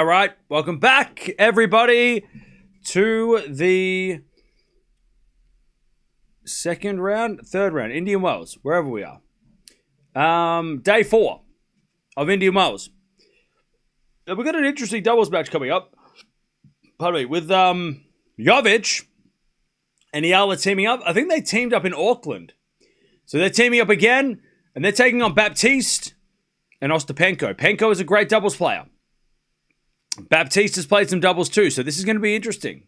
All right, welcome back, everybody, to the third round, Indian Wells, wherever we are. Day 4 of Indian Wells. We've got an interesting doubles match coming up. Pardon me, with Jovic and Eala teaming up. I think they teamed up in Auckland. So they're teaming up again, and they're taking on Baptiste and Ostapenko. Penko is a great doubles player. Baptiste has played some doubles too, so this is going to be interesting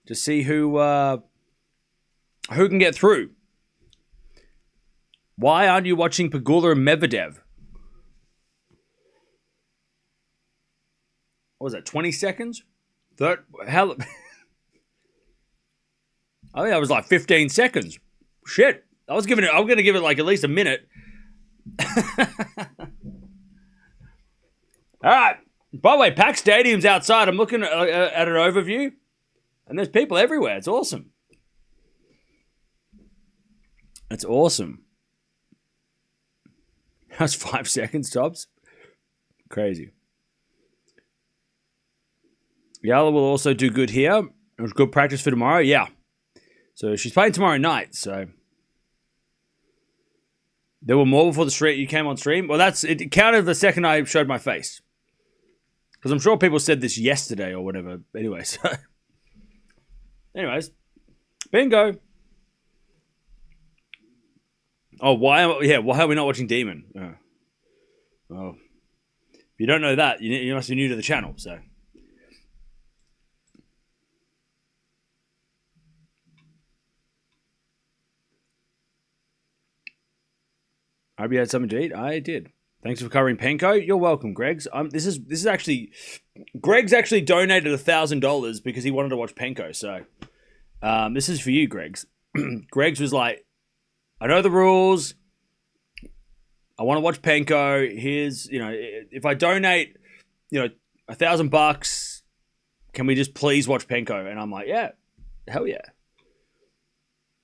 to see who can get through. Why aren't you watching Pegula and Medvedev? What was that, 20 seconds? I think that was like 15 seconds. Shit. I'm going to give it like at least a minute. All right. By the way, packed stadiums outside. I'm looking at an overview, and there's people everywhere. It's awesome. It's awesome. That's 5 seconds, tops. Crazy. Eala will also do good here. It was good practice for tomorrow. Yeah. So she's playing tomorrow night. So there were more before the stream. You came on stream. Well, it counted the second I showed my face. Because I'm sure people said this yesterday or whatever. Anyway, so. Anyways. Bingo. Oh, why are we not watching Demon? Oh. If you don't know that, you must be new to the channel, so. I hope you had something to eat. I did. Thanks for covering Penko. You're welcome, Greg's. This is actually, Greg's actually donated $1,000 because he wanted to watch Penko. So, this is for you, Greg's. Greg's was like, I know the rules. I want to watch Penko. Here's, if I donate, $1,000, can we just please watch Penko? And I'm like, yeah, hell yeah.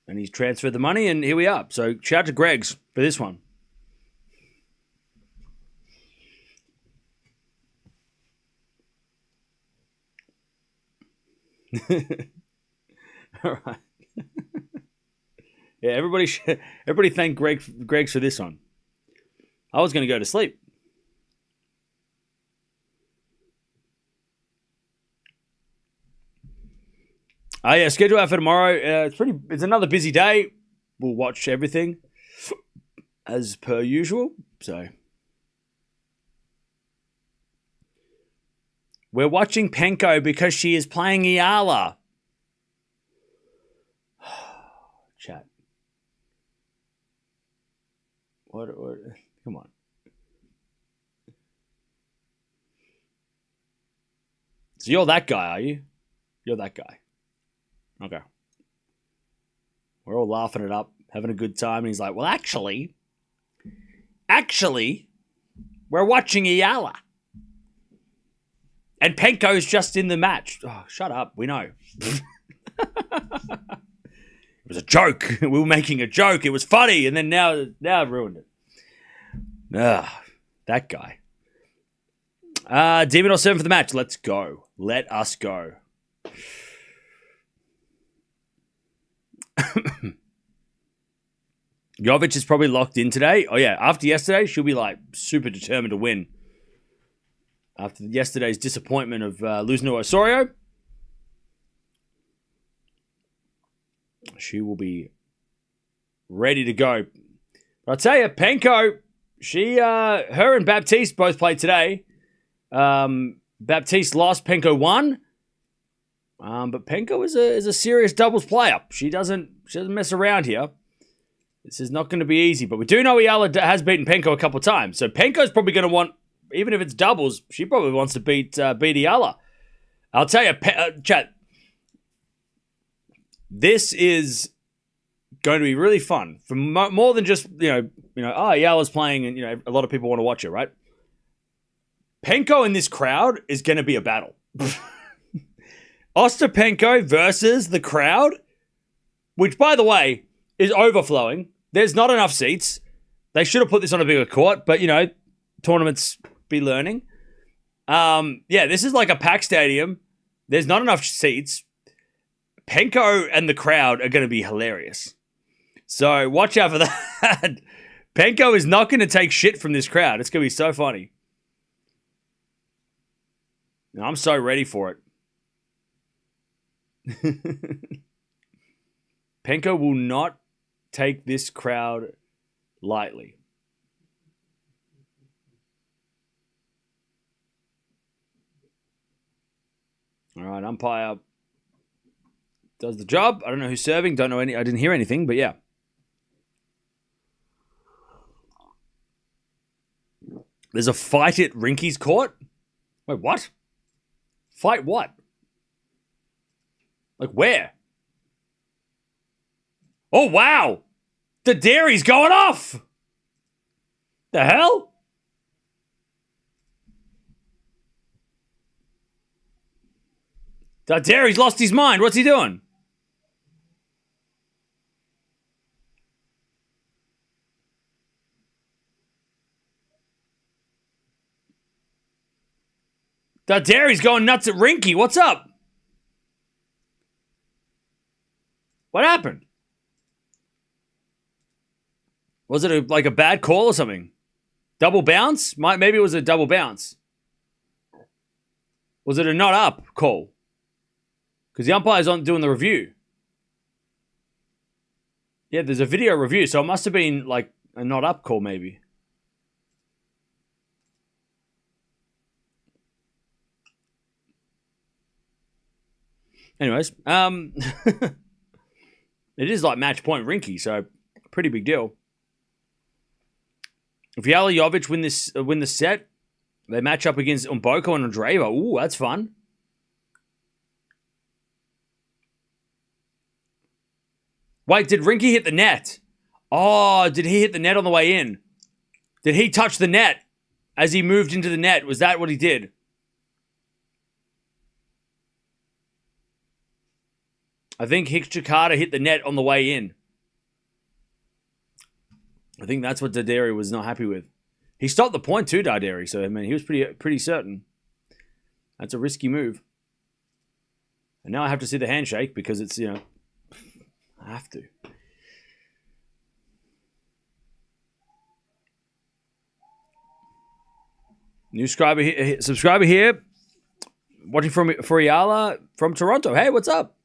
And he's transferred the money, and here we are. So shout out to Greg's for this one. All right. Yeah, everybody thank Greg's for this one. I was going to go to sleep. Yeah, schedule out for tomorrow. It's another busy day. We'll watch everything as per usual. So we're watching Penko because she is playing Eala. Chat. What? Come on. So you're that guy, are you? You're that guy. Okay. We're all laughing it up, having a good time. And he's like, well, actually, we're watching Eala. And Penko's just in the match. Oh, shut up. We know. It was a joke. We were making a joke. It was funny. And then now I've ruined it. That guy. Demon 7 for the match. Let's go. Let us go. Jovic is probably locked in today. Oh, yeah. After yesterday, she'll be like super determined to win. After yesterday's disappointment of losing to Osorio, she will be ready to go. But I'll tell you, Penko, her and Baptiste both played today. Baptiste lost, Penko won. But Penko is a serious doubles player. She doesn't mess around here. This is not going to be easy. But we do know Eala has beaten Penko a couple of times. So Penko's probably going to want, even if it's doubles, she probably wants to beat Eala. I'll tell you, chat, this is going to be really fun. For more than just, Eala's playing and, a lot of people want to watch it, right? Penko in this crowd is going to be a battle. Ostapenko versus the crowd, which, by the way, is overflowing. There's not enough seats. They should have put this on a bigger court, but, tournaments be learning. Yeah, this is like a packed stadium. There's not enough seats. Penko and the crowd are going to be hilarious. So watch out for that. Penko is not going to take shit from this crowd. It's going to be so funny. I'm so ready for it. Penko will not take this crowd lightly. All right, umpire does the job. I don't know who's serving. Don't know any. I didn't hear anything, but yeah. There's a fight at Rinky's court? Wait, what? Fight what? Like where? Oh, wow. The dairy's going off. The hell? The dairy's lost his mind. What's he doing? The dairy's going nuts at Rinky. What's up? What happened? Was it like a bad call or something? Double bounce? Maybe it was a double bounce. Was it a not up call? Because the umpire's on doing the review. Yeah, there's a video review, so it must have been like a not up call maybe. Anyways, it is like match point Rinky, so pretty big deal. If Eala Jovic win the set, they match up against Ostapenko and Andreeva. Ooh, that's fun. Wait, did Rinky hit the net? Oh, did he hit the net on the way in? Did he touch the net as he moved into the net? Was that what he did? I think Hijikata hit the net on the way in. I think that's what Darderi was not happy with. He stopped the point too, Darderi, so I mean he was pretty certain. That's a risky move. And now I have to see the handshake because it's, I have to. New subscriber here. Watching for Eala from Toronto. Hey, what's up?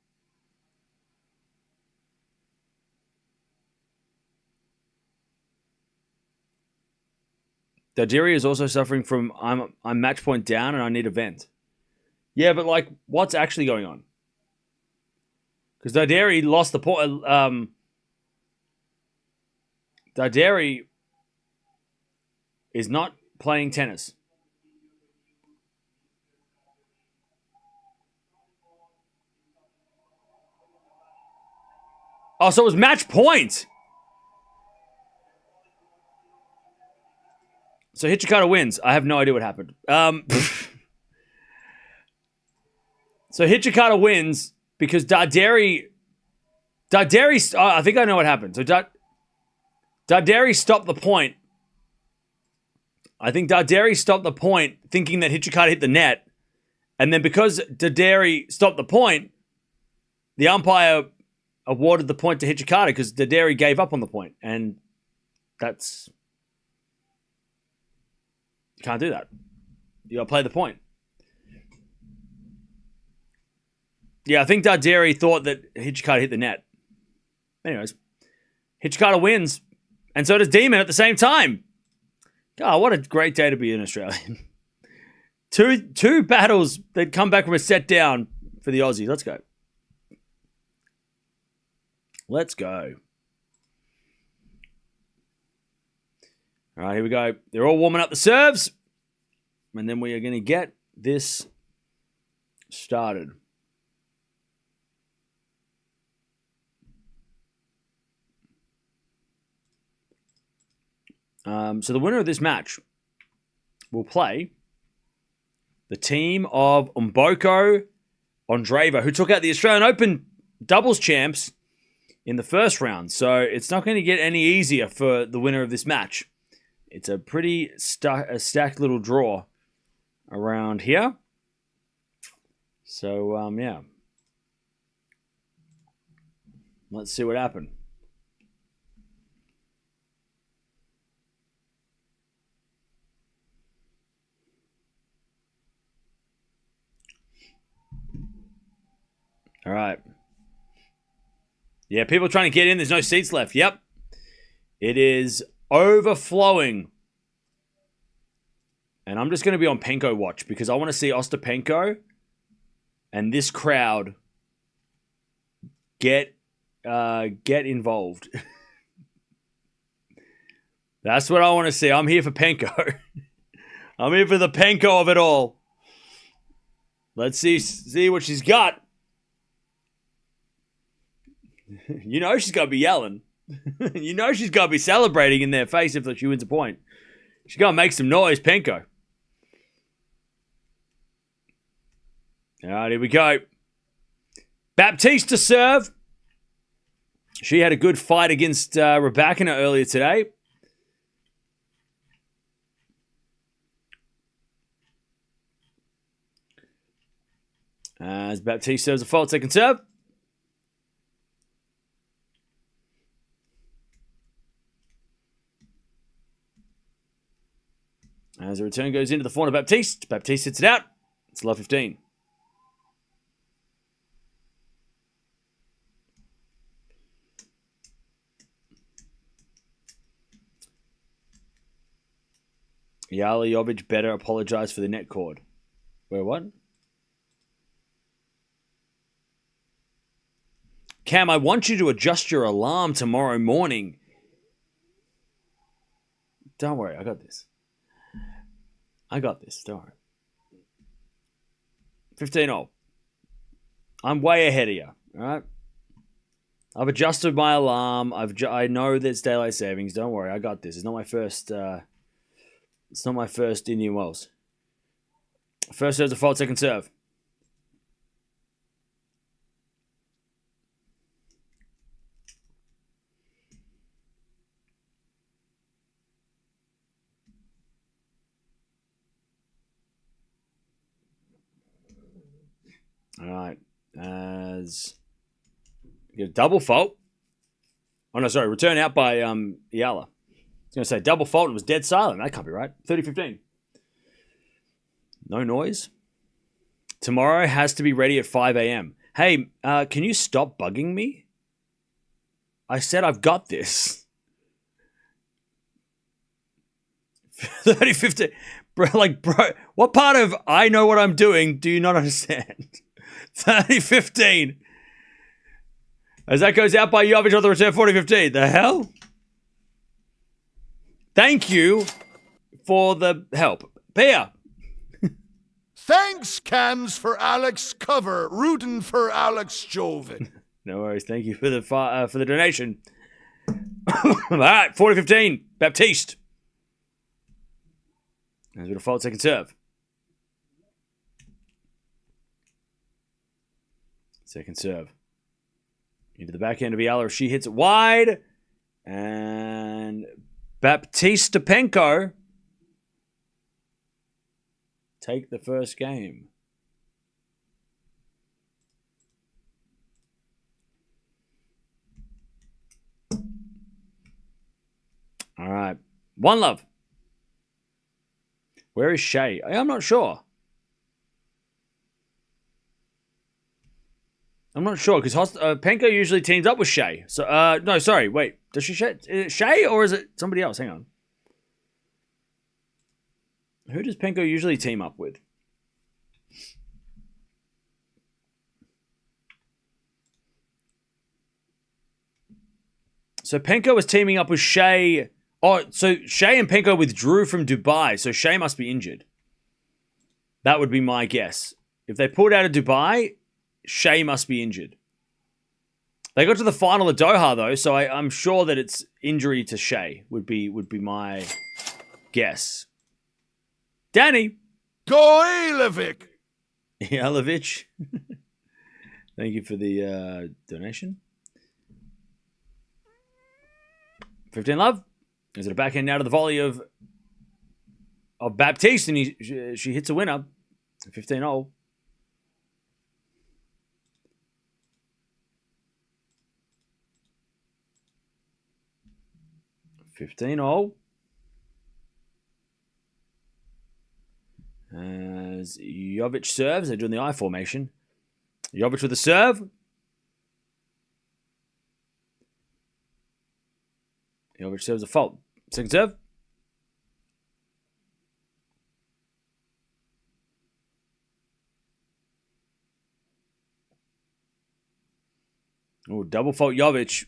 Darderi is also suffering from I'm match point down and I need a vent. Yeah, but like, what's actually going on? Because Darderi lost the point. Darderi is not playing tennis. Oh, so it was match point. So Hijikata wins. I have no idea what happened. So Hijikata wins because Darderi, I think I know what happened. So Darderi stopped the point. I think Darderi stopped the point thinking that Hijikata hit the net. And then because Darderi stopped the point, the umpire awarded the point to Hijikata because Darderi gave up on the point. And that's... You can't do that. You gotta play the point. Yeah, I think Darderi thought that Hijikata hit the net. Anyways, Hijikata wins, and so does Demon at the same time. God, what a great day to be an Australian. Two battles that come back from a set down for the Aussies. Let's go. Let's go. All right, here we go. They're all warming up the serves. And then we are going to get this started. So the winner of this match will play the team of Ostapenko Andreeva, who took out the Australian Open doubles champs in the first round. So it's not going to get any easier for the winner of this match. It's a pretty stacked little draw. around here. So, yeah. Let's see what happened. All right. Yeah, people trying to get in. There's no seats left. Yep. It is overflowing. And I'm just going to be on Penko watch because I want to see Ostapenko and this crowd get involved. That's what I want to see. I'm here for Penko. I'm here for the Penko of it all. Let's see what she's got. You know she's got to be yelling. You know she's got to be celebrating in their face if she wins a point. She's got to make some noise, Penko. All right, here we go. Baptiste to serve. She had a good fight against Raducanu earlier today. As Baptiste serves a fault, second serve. As the return goes into the forehand of Baptiste. Baptiste hits it out. It's love 15. Eala Jovic better apologize for the net cord. Where what? Cam, I want you to adjust your alarm tomorrow morning. Don't worry, I got this. Don't worry. 15-0. I'm way ahead of you, all right? I've adjusted my alarm. I know there's daylight savings. Don't worry, I got this. It's not my first... It's not my first Indian Wells. First serve's a fault, second serve. All right. As you get a double fault. Oh, no, sorry. Return out by Eala. I was going to say double fault and it was dead silent. That can't be right. 30-15. No noise. Tomorrow has to be ready at 5 a.m. Hey, can you stop bugging me? I said I've got this. 30-15. Bro, what part of I know what I'm doing do you not understand? 30-15. As that goes out by Jovic on the return, 40-15. The hell? Thank you for the help. Pia. Thanks, Cams, for Alex cover. Rooting for Alex Jovic. No worries. Thank you for the donation. All right, 40-15. Baptiste. As with a fault, second serve. Second serve. Into the backhand of Eala. She hits it wide. And Baptiste Ostapenko take the first game. All right. One love. Where is Shea? I'm not sure. I'm not sure because Penko usually teams up with Shea. So, no, sorry, wait. Does she Shea or is it somebody else? Hang on. Who does Penko usually team up with? So Penko was teaming up with Shea. Oh, so Shea and Penko withdrew from Dubai, so Shea must be injured. That would be my guess. If they pulled out of Dubai, Shea must be injured. They got to the final of Doha, though, so I'm sure that it's injury to Shea would be my guess. Danny. Go Ealavic. Ealavic. Thank you for the donation. 15 love. Is it a backhand now to the volley of of Baptiste, and she hits a winner. 15-all. As Jovic serves, they're doing the I formation. Jovic with a serve. Jovic serves a fault. Second serve. Oh, double fault Jovic.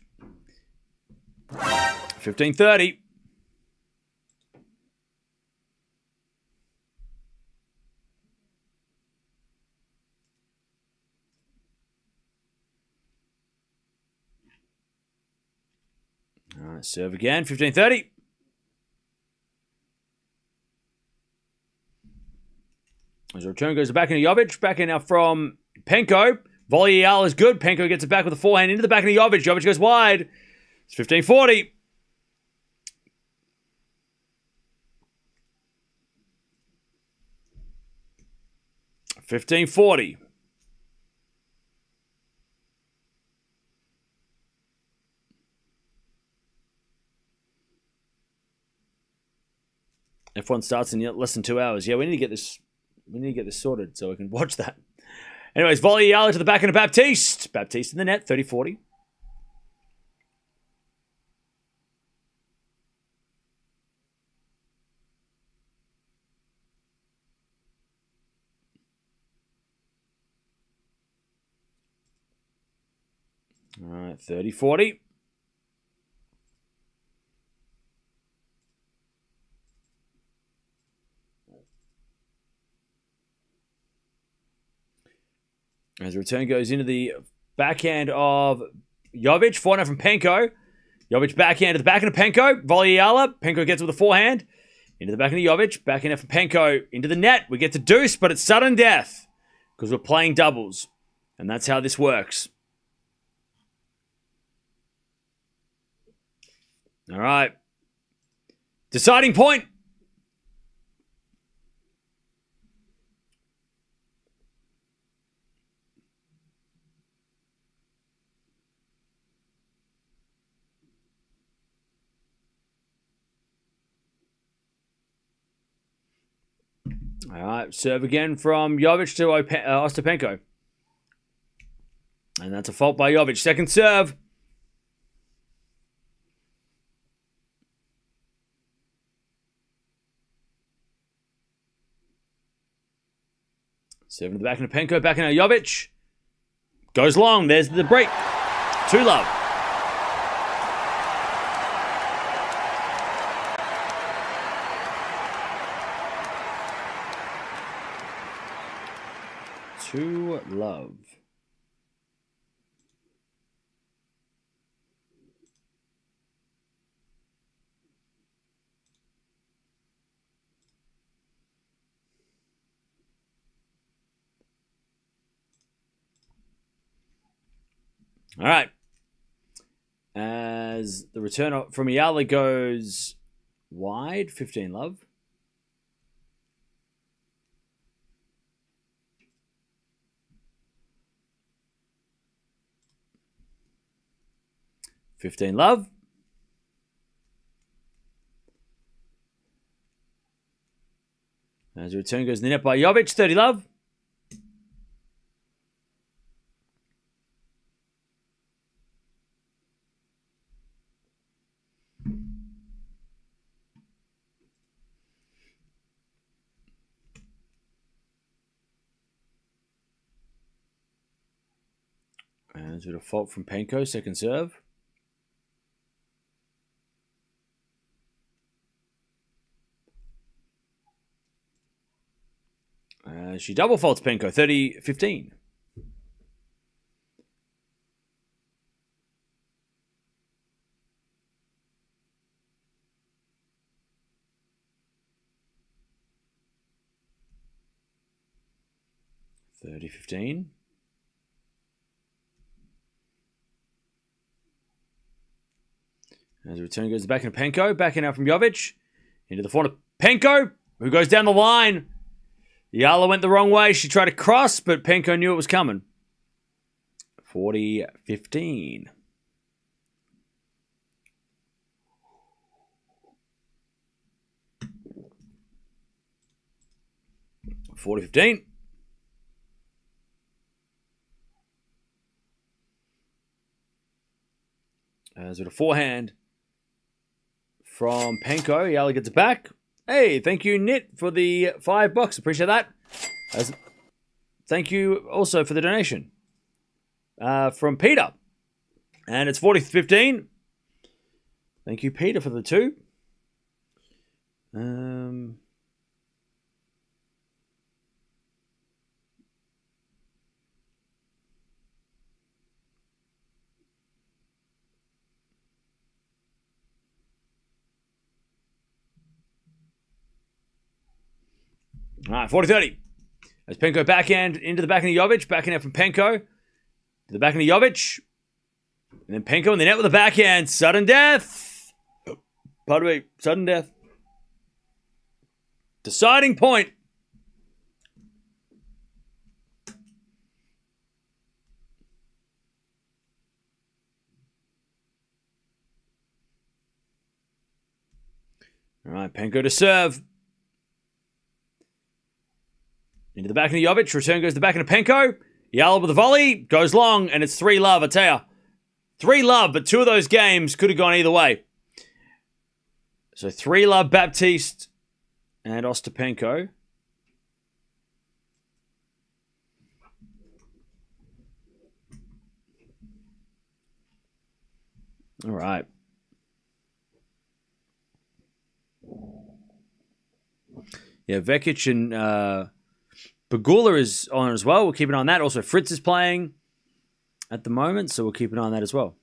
15-30. All right, serve again. 15-30. As the return goes back into Jovic. Back in now from Penko. Volley Eala is good. Penko gets it back with a forehand into the back of Jovic. Jovic goes wide. It's 15-40. F1 starts in less than 2 hours. Yeah, we need to get this. We need to get this sorted so we can watch that. Anyways, volley Eala to the back end of Baptiste. Baptiste in the net, 30-40. All right, 30-40. As the return goes into the backhand of Jovic. Forehand from Penko. Jovic backhand to the backhand of Penko. Volley Eala. Penko gets it with a forehand. Into the backhand of Jovic. Backhand from Penko. Into the net. We get to deuce, but it's sudden death. Because we're playing doubles. And that's how this works. All right. Deciding point. All right, serve again from Jovic to Ostapenko. And that's a fault by Jovic. Second serve. Serve in the back of Penko, back in Jovic. Goes long. There's the break. 2-love. Love. All right. As the return from Eala goes wide, 15-love. Love. As the return goes in the net by Jovic, 30-love. As with a fault from Penko, second serve. She double faults Penko, 30-15. As the return goes back into Penko, back in out from Jovic. Into the front of Penko. Who goes down the line? Eala went the wrong way. She tried to cross, but Penko knew it was coming. 40-15. As with a forehand from Penko. Eala gets it back. Hey, thank you, Nit, for the $5. Appreciate that. Thank you also for the donation from Peter. And it's 40-15. Thank you, Peter, for the 2. All right, 40-30. As Penko backhand into the backhand of Jovic. Backhand out from Penko. To the backhand of Jovic. And then Penko in the net with a backhand. Sudden death. Pardon me. Sudden death. Deciding point. All right, Penko to serve. Into the back of Jovic. Return goes to the back of Penko. Eala with a volley. Goes long, and it's 3-love. I tell you. 3-love, but 2 of those games could have gone either way. So 3-love Baptiste and Ostapenko. All right. Yeah, Vekic and Pegula is on as well. We'll keep an eye on that. Also, Fritz is playing at the moment, so we'll keep an eye on that as well.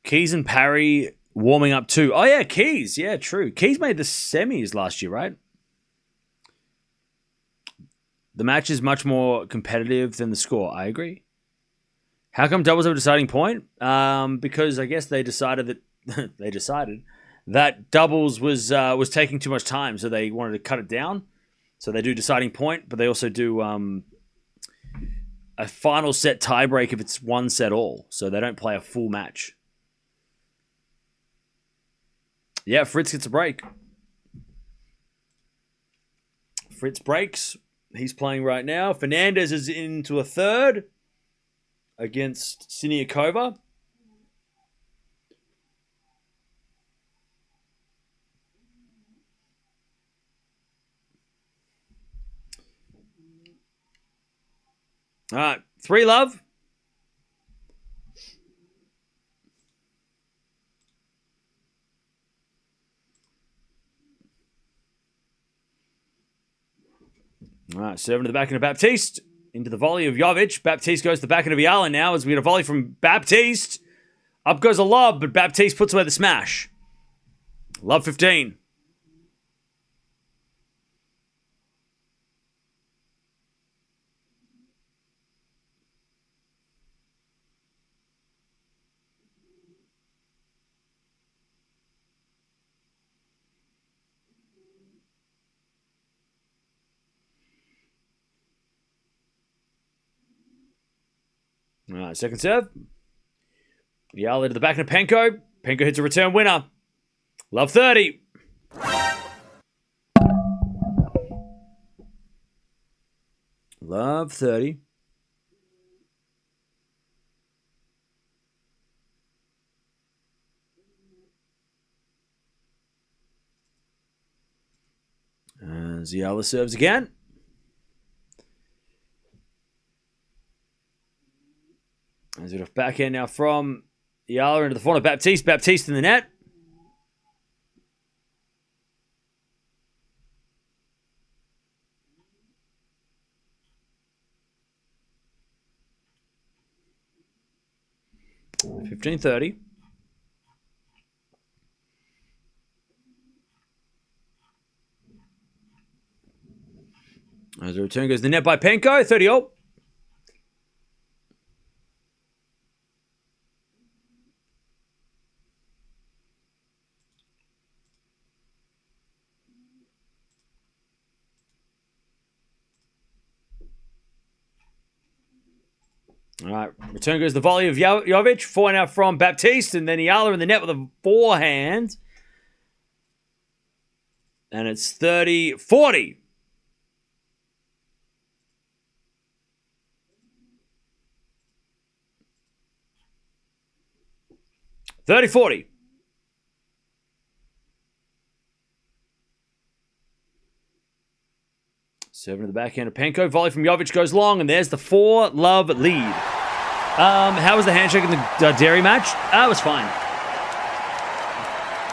Keys and Parry warming up too. Oh, yeah, Keys. Yeah, true. Keys made the semis last year, right? The match is much more competitive than the score. I agree. How come doubles have a deciding point? Because I guess they decided that doubles was taking too much time, so they wanted to cut it down. So they do deciding point, but they also do a final set tiebreak if it's 1 set all. So they don't play a full match. Yeah, Fritz gets a break. Fritz breaks. He's playing right now. Fernandez is into a third against Siniakova. All right, 3-love. All right, serving to the backhand of Baptiste. Into the volley of Jovic. Baptiste goes to the backhand of Eala now as we get a volley from Baptiste. Up goes a lob, but Baptiste puts away the smash. Love 15. All right, second serve. Eala to the back of Penko. Penko hits a return winner. Love 30. Love 30. As Eala serves again. As it off backhand now from Eala into the front of Baptiste. Baptiste in the net. $15.30. As the return goes to the net by Penko, 30-all. All right, return goes the volley of Jovic, forehand out from Baptiste, and then Eala in the net with a forehand. And it's 30-40. Serving to the backhand of Penko. Volley from Jovic goes long, and there's the 4-love lead. How was the handshake in the Darderi match? It was fine.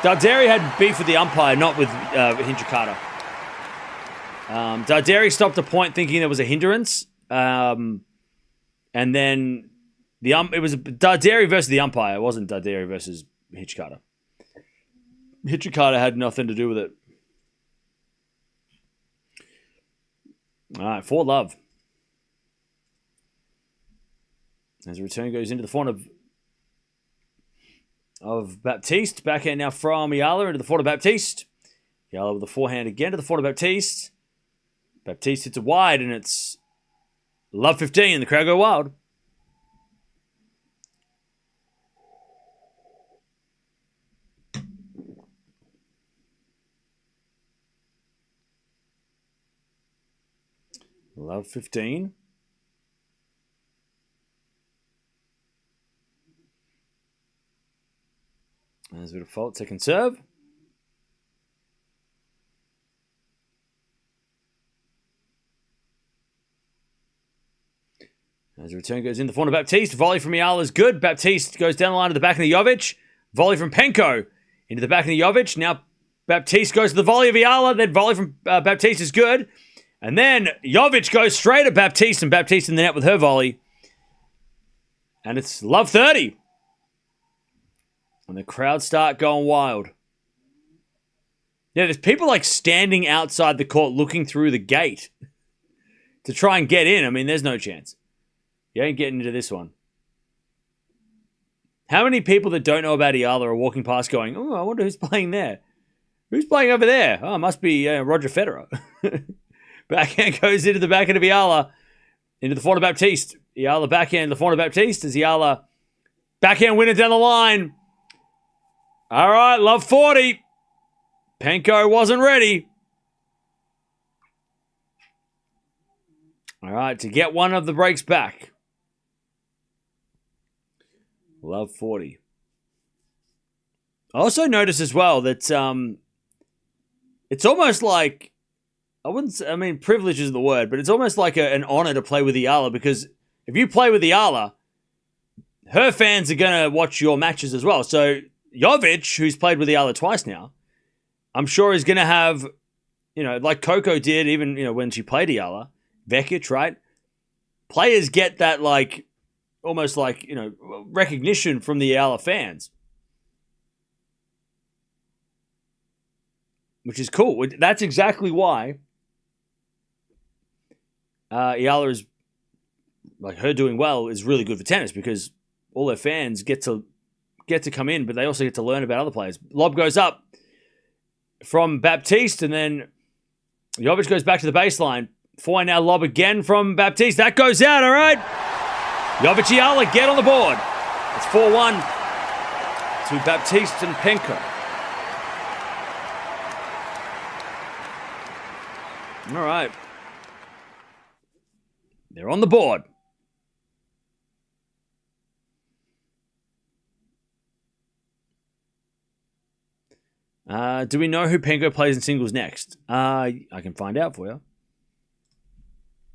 Darderi had beef with the umpire, not with Hijikata. Darderi stopped a point thinking there was a hindrance. And then it was Darderi versus the umpire. It wasn't Darderi versus Hijikata. Hijikata had nothing to do with it. All right, 4-love. As the return goes into the front of Baptiste. Backhand now from Eala into the front of Baptiste. Eala with the forehand again to the front of Baptiste. Baptiste hits it wide, and it's love 15. The crowd go wild. Love 15. There's a bit of fault. Second serve. As the return goes in the front of Baptiste. Volley from Eala is good. Baptiste goes down the line to the back of the Jovic. Volley from Penko into the back of the Jovic. Now Baptiste goes to the volley of Eala. Then volley from Baptiste is good. And then Jovic goes straight at Baptiste, and Baptiste in the net with her volley. And it's love 30. And the crowd start going wild. Yeah, there's people like standing outside the court looking through the gate to try and get in. I mean, there's no chance. You ain't getting into this one. How many people that don't know about Eala are walking past going, oh, I wonder who's playing there? Who's playing over there? Oh, it must be Roger Federer. Backhand goes into the backhand of Eala, into the front of Baptiste. Eala backhand, the front of Baptiste as Eala backhand winner down the line. All right, love 40. Penko wasn't ready. All right, to get one of the breaks back. Love 40. I also noticed as well that it's almost like, privilege isn't the word, but it's almost like an honor to play with Eala, because if you play with Eala, her fans are going to watch your matches as well. So Jovic, who's played with Eala twice now, I'm sure is going to have, like Coco did even, when she played Eala, Vekic, right? Players get that almost recognition from the Eala fans. Which is cool. That's exactly why Eala is, her doing well is really good for tennis, because all their fans get to come in, but they also get to learn about other players. Lob goes up from Baptiste, and then Jovic goes back to the baseline. Forehand now lob again from Baptiste. That goes out, all right? Jovic Eala get on the board. It's 4-1 to Baptiste and Penko. All right. They're on the board. Do we know who Penko plays in singles next? I can find out for you.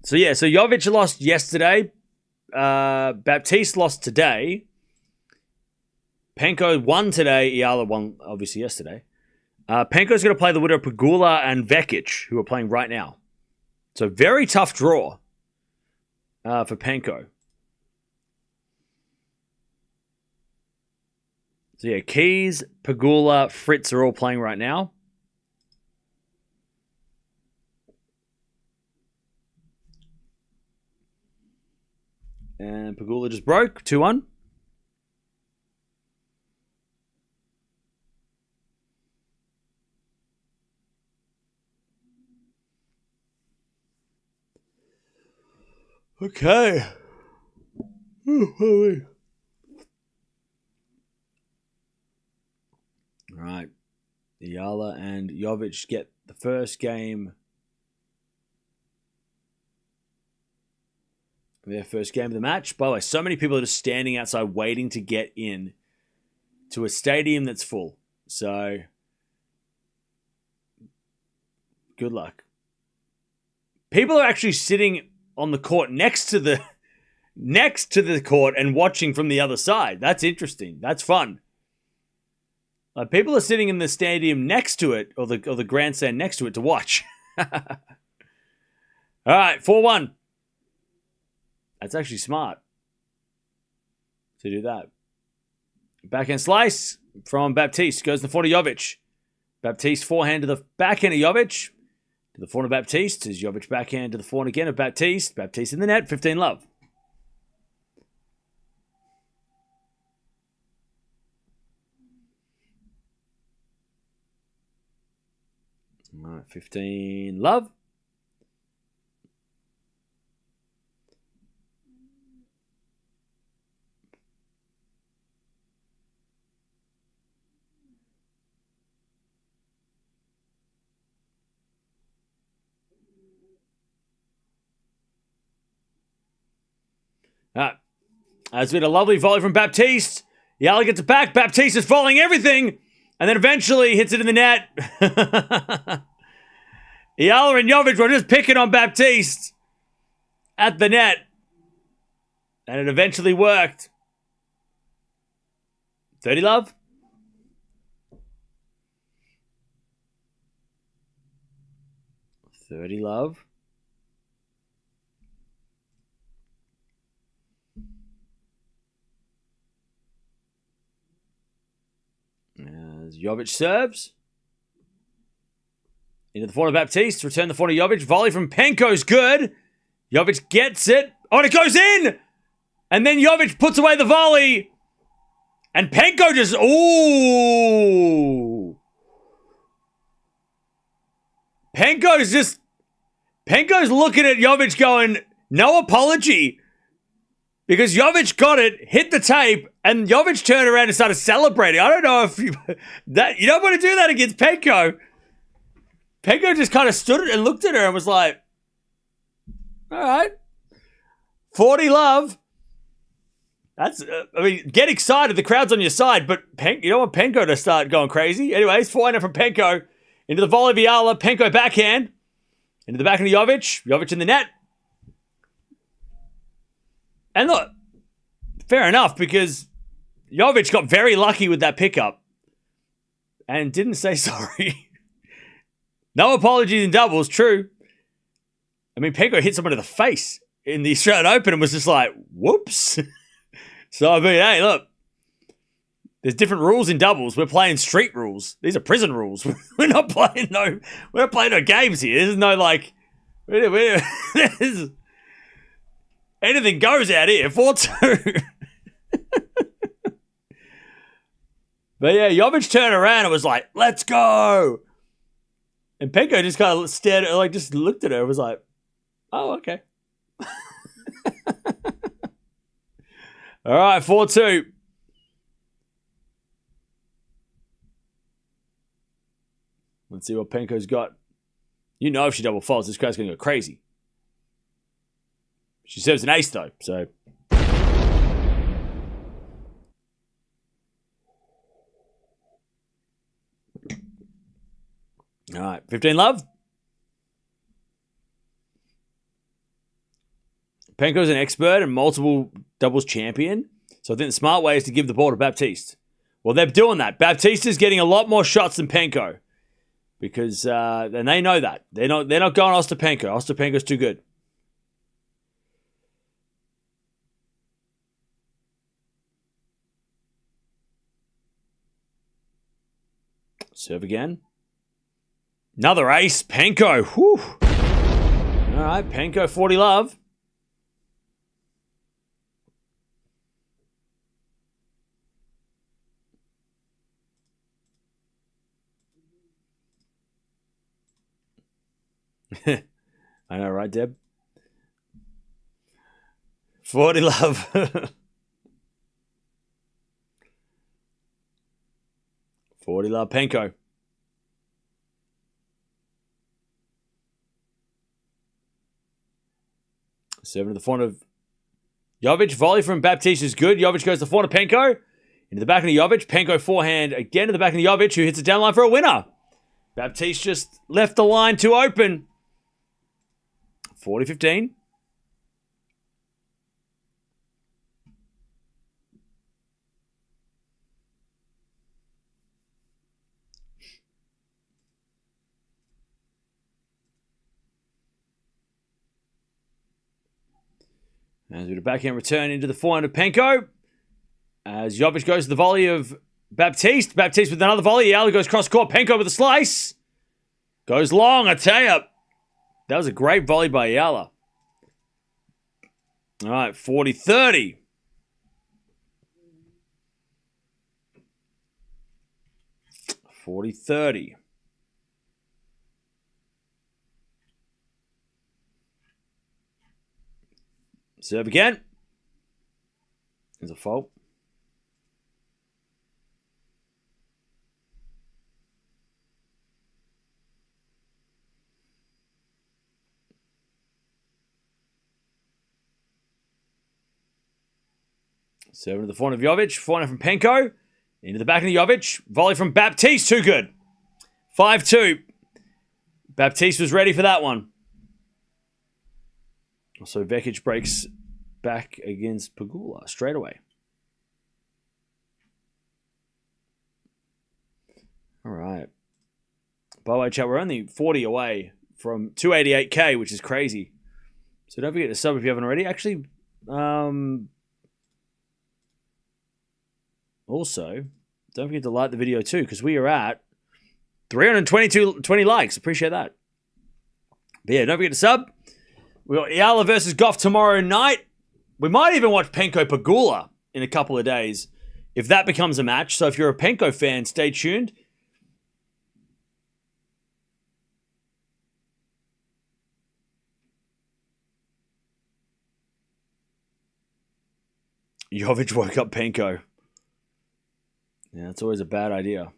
So Jovic lost yesterday. Baptiste lost today. Penko won today. Eala won, obviously, yesterday. Penko's going to play the winner of Pegula and Vekic, who are playing right now. So very tough draw for Penko. So yeah, Keys, Pegula, Fritz are all playing right now. And Pegula just broke. 2-1. Okay. All right. Eala and Jovic get the first game. Their first game of the match. By the way, so many people are just standing outside waiting to get in to a stadium that's full. So, good luck. People are actually sitting on the court next to the court and watching from the other side. That's interesting. That's fun. People are sitting in the stadium next to it, or the grandstand next to it to watch. All right, 4-1. That's actually smart to do that. Backhand slice from Baptiste. Goes to the forehand of Jovic. Baptiste forehand to the backhand of Jovic. To the forehand of Baptiste. As Jovic backhand to the forehand again of Baptiste. Baptiste in the net. 15-love. All right, 15-love. That's been a lovely volley from Baptiste. Eala gets it back. Baptiste is volleying everything. And then eventually hits it in the net. Eala and Jovic were just picking on Baptiste at the net. And it eventually worked. 30-love. As Jovic serves. Into the forehand of Baptiste. Return the forehand of Jovic. Volley from Penko's good. Jovic gets it. Oh, and it goes in! And then Jovic puts away the volley. And Penko just... Ooh! Penko's looking at Jovic going, no apology. Because Jovic got it, hit the tape, and Jovic turned around and started celebrating. I don't know if you don't want to do that against Penko. Penko just kind of stood and looked at her and was like, all right, 40-love. That's, get excited. The crowd's on your side, but you don't want Penko to start going crazy. Anyways, 4-0 from Penko into the volley of Eala. Penko backhand into the backhand of Jovic. Jovic in the net. And look, fair enough, because Jovic got very lucky with that pickup and didn't say sorry. No apologies in doubles, true. I mean, Penko hit someone in the face in the Australian Open and was just like, whoops. So, I mean, hey, look, there's different rules in doubles. We're playing street rules. These are prison rules. We're not playing no games here. There's no, like, anything goes out here. 4-2. But yeah, Jovic turned around and was like, let's go. And Penko just kind of stared, like, just looked at her and was like, oh, okay. All right, 4-2. Let's see what Penko's got. You know if she double faults, this guy's going to go crazy. She serves an ace, though, so... All right, 15-love. Penko's an expert and multiple doubles champion, so I think the smart way is to give the ball to Baptiste. Well, they're doing that. Baptiste is getting a lot more shots than Penko because, and they know that. They're not going Ostapenko. Ostapenko's too good. Serve again. Another ace. Penko. Whew. All right, Penko, 40-love. I know, right, Deb? 40 love. 40 love, Penko. Seven to the front of Jovic. Volley from Baptiste is good. Jovic goes to the front of Penko. Into the back of the Jovic. Penko forehand again to the back of the Jovic, who hits it down the line for a winner. Baptiste just left the line too open. 40-15. As we do backhand return into the forehand of Penko. As Jovic goes to the volley of Baptiste. Baptiste with another volley. Eala goes cross court. Penko with a slice. Goes long, I tell you. That was a great volley by Eala. All right, 40-30. Serve again. There's a fault. Serving to the forehand of Jovic. Forehand from Penko. Into the back of the Jovic. Volley from Baptiste. Too good. 5-2. Baptiste was ready for that one. So Vekic breaks back against Pegula straight away. All right. By the way, chat, we're only 40 away from 288k, which is crazy. So don't forget to sub if you haven't already. Actually, also, don't forget to like the video too, because we are at 320 likes. Appreciate that. But yeah, don't forget to sub. We got Eala versus Gauff tomorrow night. We might even watch Penko Pegula in a couple of days if that becomes a match. So if you're a Penko fan, stay tuned. Jovic woke up Penko. Yeah, that's always a bad idea.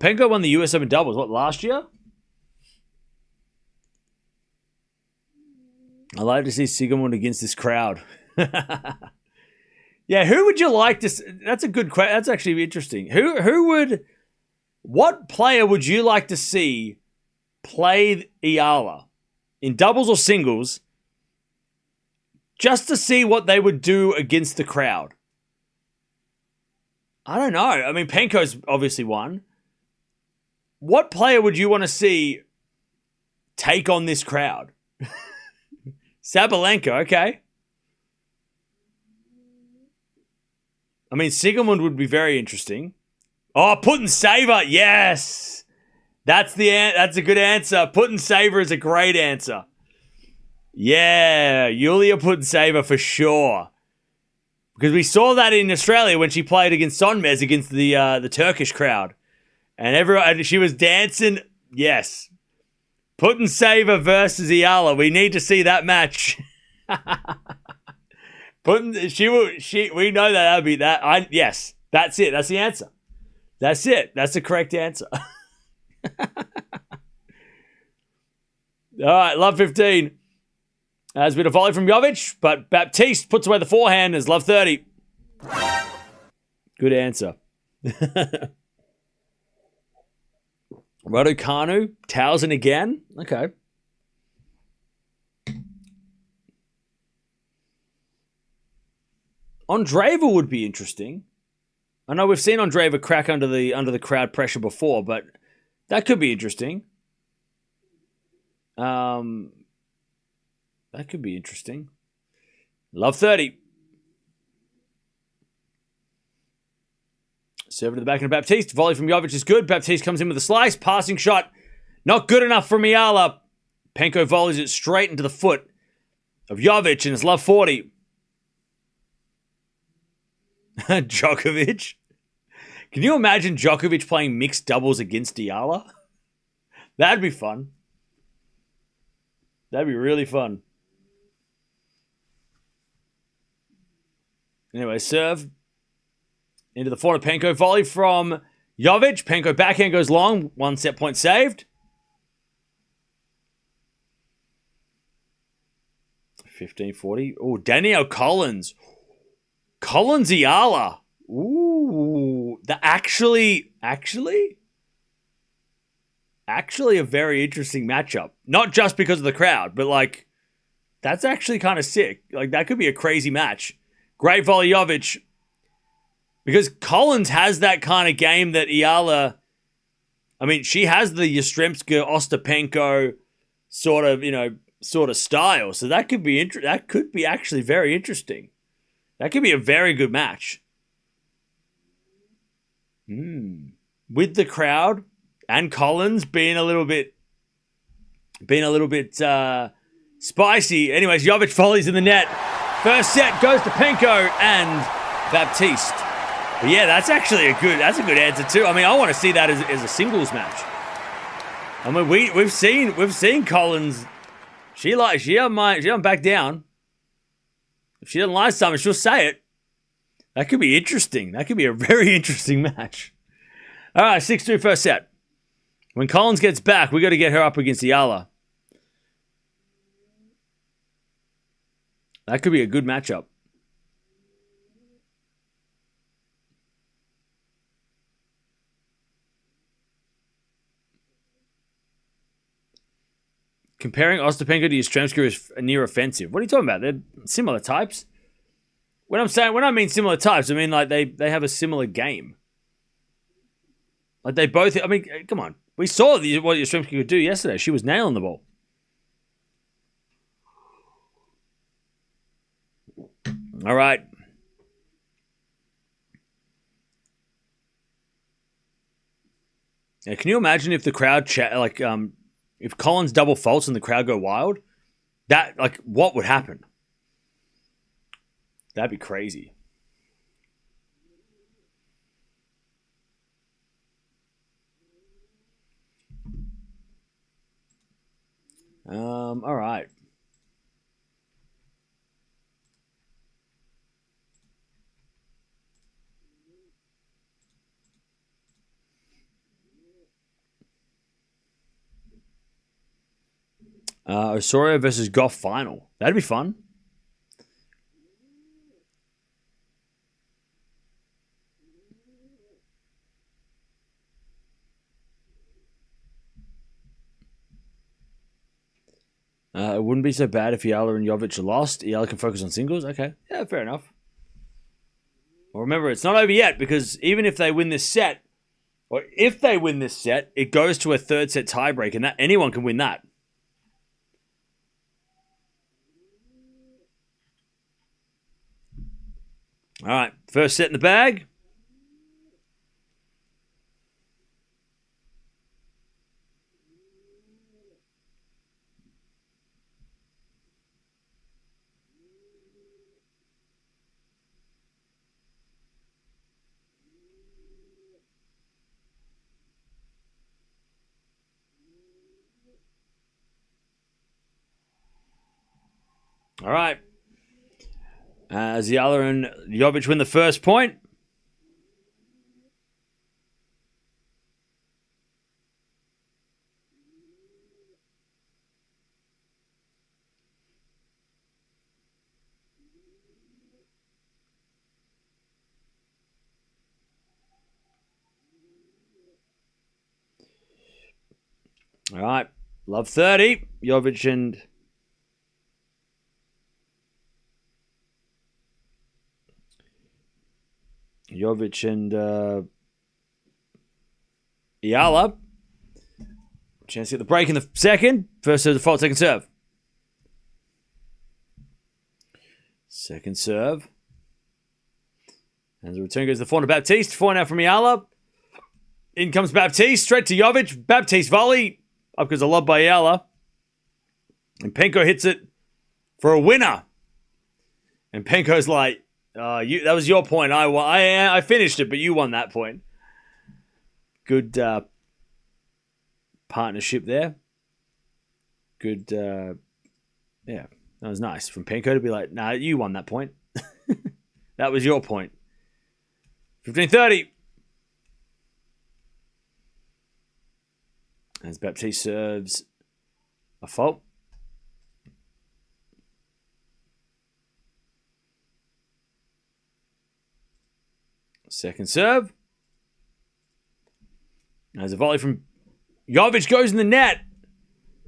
Penko won the US Open doubles, what, last year? I like to see Sigmund against this crowd. Yeah, who would you like to see? That's a good question. That's actually interesting. What player would you like to see play Eala in doubles or singles just to see what they would do against the crowd? I don't know. I mean, Penko's obviously one. What player would you want to see take on this crowd? Sabalenka, okay. I mean, Sigmund would be very interesting. Oh, Putin Saver, yes. That's a good answer. Putin Saver is a great answer. Yeah, Yulia Putin Saver for sure. Because we saw that in Australia when she played against Sonmez against the Turkish crowd. And she was dancing. Yes. Putin Saver versus Eala. We need to see that match. We know that would be that. Yes. That's it. That's the answer. That's it. That's the correct answer. All right, love 15. Has been a volley from Jovic, but Baptiste puts away the forehand as love 30. Good answer. Raducanu, Towson again. Okay. Andreeva would be interesting. I know we've seen Andreeva crack under the crowd pressure before, but that could be interesting. That could be interesting. Love 30. Serve to the back of Baptiste. Volley from Jovic is good. Baptiste comes in with a slice. Passing shot Not good enough from Eala. Penko volleys it straight into the foot of Jovic and it's love 40. Djokovic. Can you imagine Djokovic playing mixed doubles against Eala? That'd be fun. That'd be really fun. Anyway, serve into the forehand. Penko volley from Jovic. Penko backhand goes long. 1 set point saved. 15-40. Oh, Danielle Collins. Collins Eala. Ooh. Actually a very interesting matchup. Not just because of the crowd, but like, that's actually kind of sick. Like, that could be a crazy match. Great volley, Jovic. Because Collins has that kind of game that Eala, I mean, she has the Yastremska, Ostapenko sort of style. So that could be that could be actually very interesting. That could be a very good match. With the crowd and Collins being a little bit spicy. Anyways, Jovic volleys in the net. First set goes to Penko and Baptiste. But yeah, that's a good answer too. I mean, I want to see that as a singles match. I mean, we've seen Collins. She don't back down. If she doesn't like something, she'll say it. That could be interesting. That could be a very interesting match. All right, 6-2 first set. When Collins gets back, we got to get her up against Eala. That could be a good matchup. Comparing Ostapenko to Yastremska is near offensive. What are you talking about? They're similar types. When I mean similar types, I mean like they have a similar game. Like they both. I mean, come on. We saw what Yastremska could do yesterday. She was nailing the ball. All right. Now, can you imagine if the crowd if Collins double faults and the crowd go wild? That what would happen? That'd be crazy. All right. Osorio versus Gauff final. That'd be fun. It wouldn't be so bad if Eala and Jovic are lost. Eala can focus on singles. Okay. Yeah, fair enough. Well, remember, it's not over yet because even if they win this set, it goes to a third set tiebreak and that anyone can win that. All right, first set in the bag. All right. Eala and Jovic win the first point. All right. Love 30. Jovic and Eala. Chance to get the break in the second. First serve, default, second serve. Second serve. And the return goes to the forehand to Baptiste. Forehand out from Eala. In comes Baptiste. Straight to Jovic. Baptiste volley. Up goes a lob by Eala. And Penko hits it for a winner. And Penko's like, that was your point. I finished it, but you won that point. Good partnership there. Good, yeah, that was nice. From Penko to be like, nah, you won that point. That was your point. 15-30. As Baptiste serves a fault. Second serve. As a volley from Jovic goes in the net.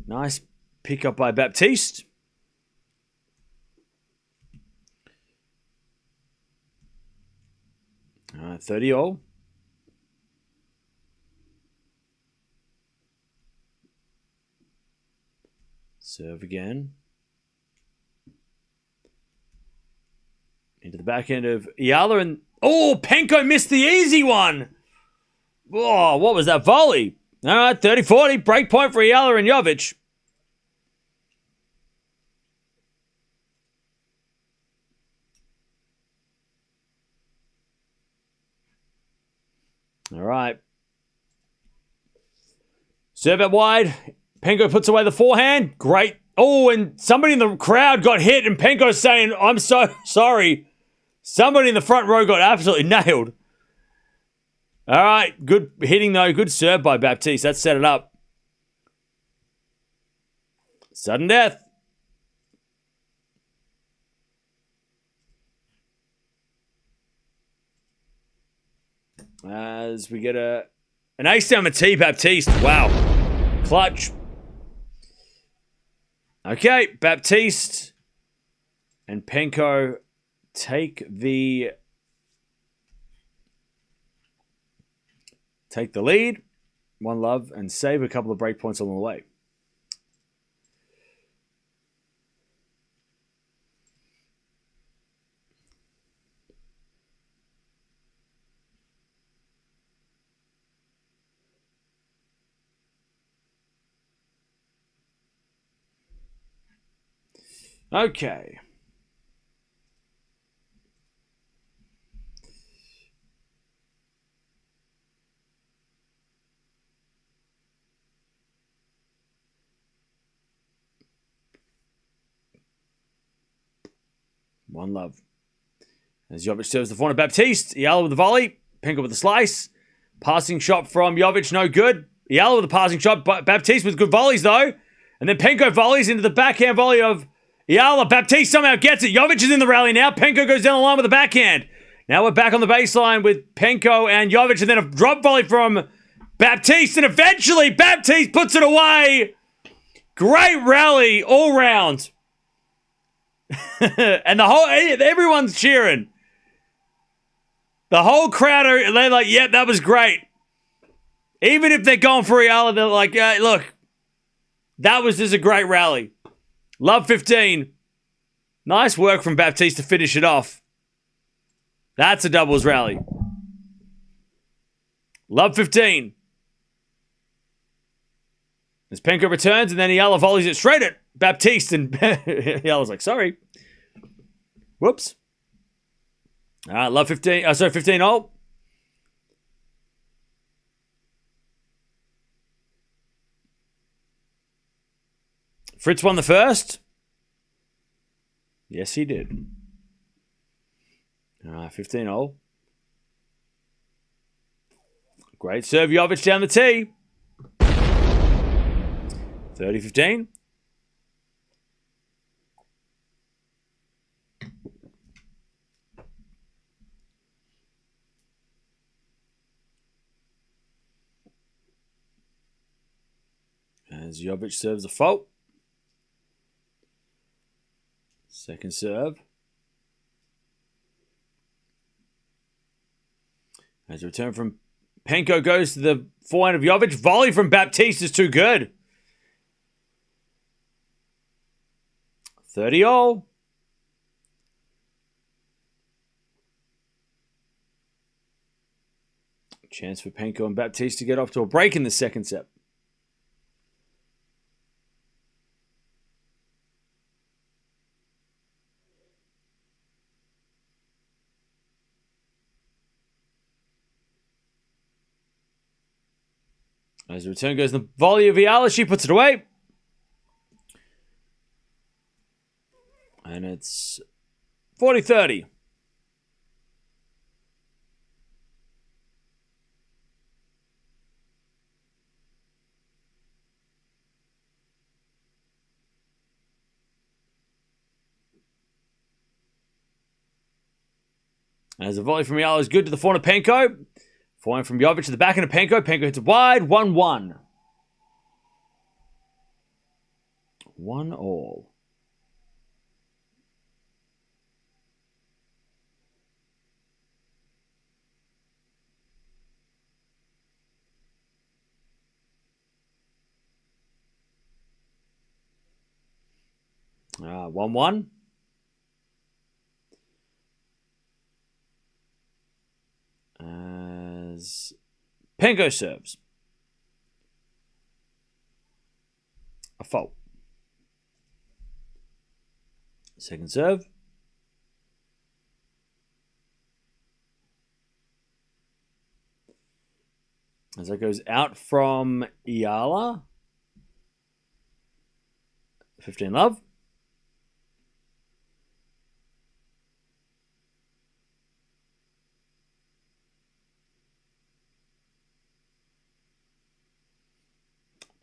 Nice pick up by Baptiste. 30-all. Serve again. Into the back end of Eala and... Oh, Penko missed the easy one. Oh, what was that volley? All right, 30-40. Break point for Eala and Jovic. All right. Serve out wide. Penko puts away the forehand. Great. Oh, and somebody in the crowd got hit, and Penko's saying, I'm so sorry. Somebody in the front row got absolutely nailed. All right. Good hitting, though. Good serve by Baptiste. That set it up. Sudden death. As we get an ace down the tee, Baptiste. Wow. Clutch. Okay, Baptiste and Penko take the lead. 1-love and save a couple of break points along the way. Okay. One love. As Jovic serves the forehand, Baptiste. Eala with the volley. Penko with the slice. Passing shot from Jovic, no good. Eala with the passing shot. Baptiste with good volleys, though. And then Penko volleys into the backhand volley of Eala. Baptiste somehow gets it. Jovic is in the rally now. Penko goes down the line with the backhand. Now we're back on the baseline with Penko and Jovic, and then a drop volley from Baptiste, and eventually Baptiste puts it away. Great rally all round. And everyone's cheering. The whole crowd they're like, yep, that was great. Even if they're going for Eala, they're like, yeah, look, that was just a great rally. Love 15. Nice work from Baptiste to finish it off. That's a doubles rally. Love 15. As Penko returns, and then Eala volleys it straight at Baptiste, and Eala's like, sorry. Whoops. All right, love 15. 15-all. Fritz won the first. Yes, he did. All right, 15-all. Great serve, Jovic down the tee. 30-15. As Jovic serves a fault. Second serve. As a return from Penko goes to the forehand of Jovic. Volley from Baptiste is too good. 30-all. Chance for Penko and Baptiste to get off to a break in the second set. As the return goes the volley of Eala, she puts it away. And it's 40-30. As the volley from Eala is good to the forehand of Penko. Forehand from Jovic to the backhand of Penko. Penko hits it wide. 1-1. 1-1. As Penko serves. A fault. Second serve. As that goes out from Eala. 15 love.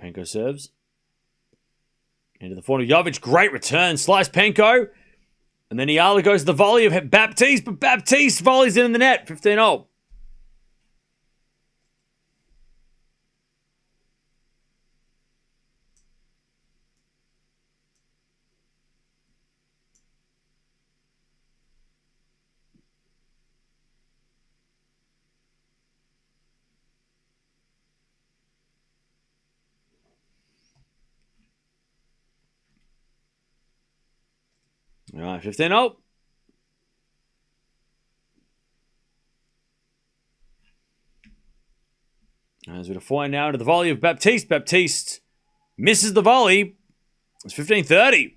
Penko serves. Into the forehand of Jovic. Great return. Slice Penko. And then Eala goes to the volley of Baptiste. But Baptiste volleys in the net. 15-0. All right, 15-0. As we forehand now to the volley of Baptiste. Baptiste misses the volley. It's 15-30.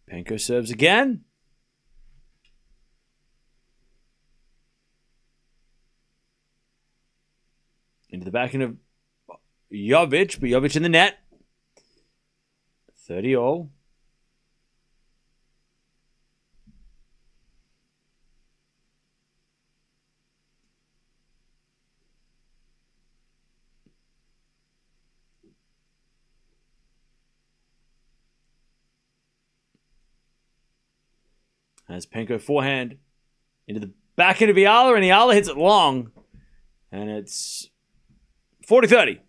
Penko serves again. Into the backhand of Jovic, but Jovic in the net. 30-all. As Penko forehand into the backhand of Eala, and Eala hits it long. And it's 40-30.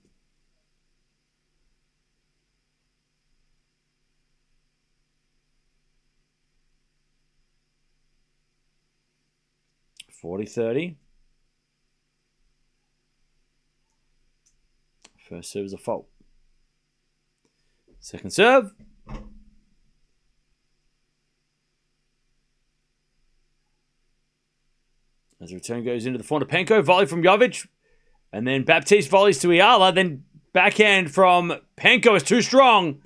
First serve is a fault. Second serve. As the return goes into the forehand of Penko, volley from Jovic. And then Baptiste volleys to Eala. Then backhand from Penko is too strong.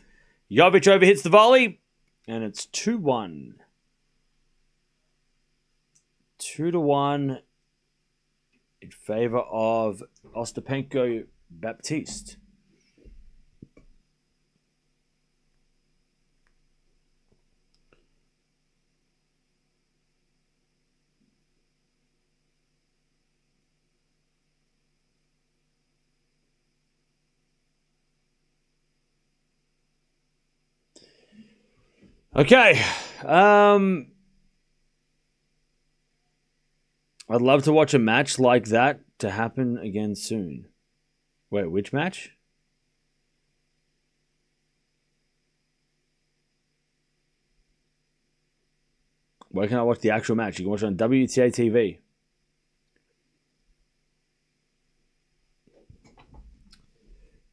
Jovic overhits the volley. And it's 2-1. 2-1 in favor of Ostapenko Baptiste. Okay. I'd love to watch a match like that to happen again soon. Wait, which match? Where can I watch the actual match? You can watch it on WTA TV.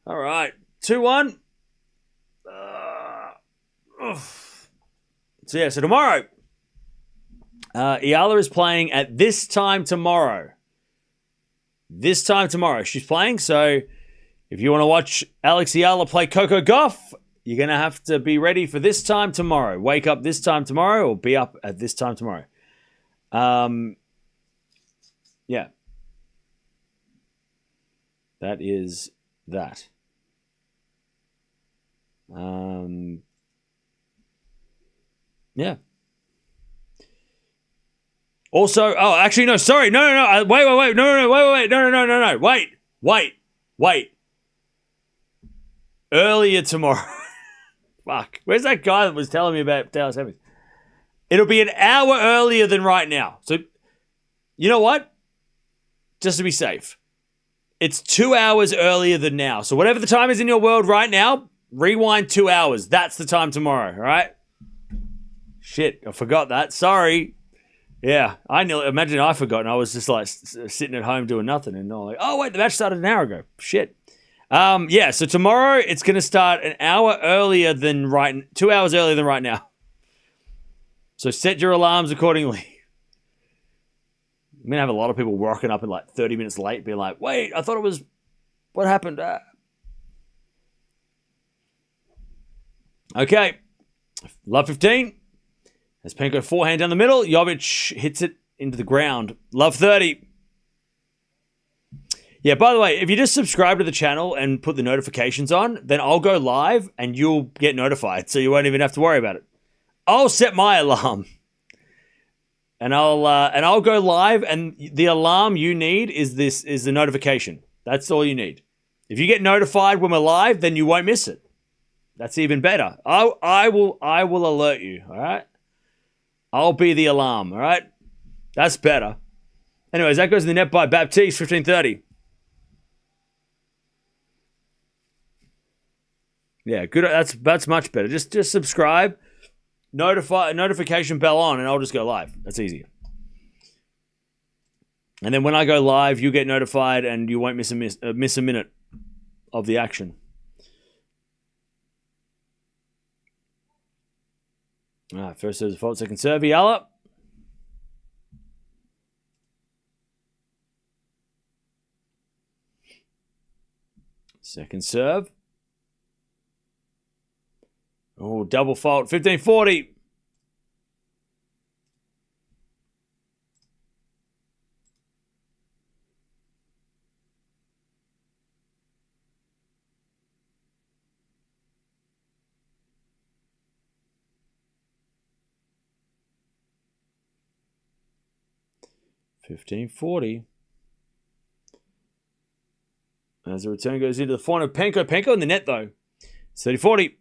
All right. 2-1. So tomorrow, Eala is playing at this time tomorrow. She's playing. So if you want to watch Alex Eala play Coco Gauff, You're going to have to be ready for this time tomorrow. Wake up this time tomorrow or be up at this time tomorrow. Yeah. That is that. Yeah. Also, oh, actually, no, sorry. No. Wait. No. Wait. Earlier tomorrow. Fuck. Where's that guy that was telling me about Dallas Evans? It'll be an hour earlier than right now. So, you know what? Just to be safe. It's 2 hours earlier than now. So whatever the time is in your world right now, rewind 2 hours. That's the time tomorrow, all right? Shit, I forgot that. Sorry. Yeah, imagine I forgot and I was just like sitting at home doing nothing and I'm like, oh wait, the match started an hour ago. Shit. Yeah, so tomorrow it's going to start an hour earlier than 2 hours earlier than right now. So set your alarms accordingly. I'm going to have a lot of people rocking up in like 30 minutes late being like, wait, I thought it was, what happened? Okay, love 15. As Penko forehand down the middle, Jovic hits it into the ground. Love 30. Yeah, by the way, if you just subscribe to the channel and put the notifications on, then I'll go live and you'll get notified, so you won't even have to worry about it. I'll set my alarm. And I'll go live, and the alarm you need is the notification. That's all you need. If you get notified when we're live, then you won't miss it. That's even better. I will alert you, all right? I'll be the alarm, all right? That's better. Anyways, that goes in the net by Baptiste, 15-30. Yeah, good. That's much better. Just subscribe, notification bell on, and I'll just go live. That's easier. And then when I go live, you get notified, and you won't miss a minute of the action. All right, first serve, fault, second serve, Eala. Second serve. Oh, double fault, 15-40. As the return goes into the forehand of Penko. Penko in the net, though. It's 30-40.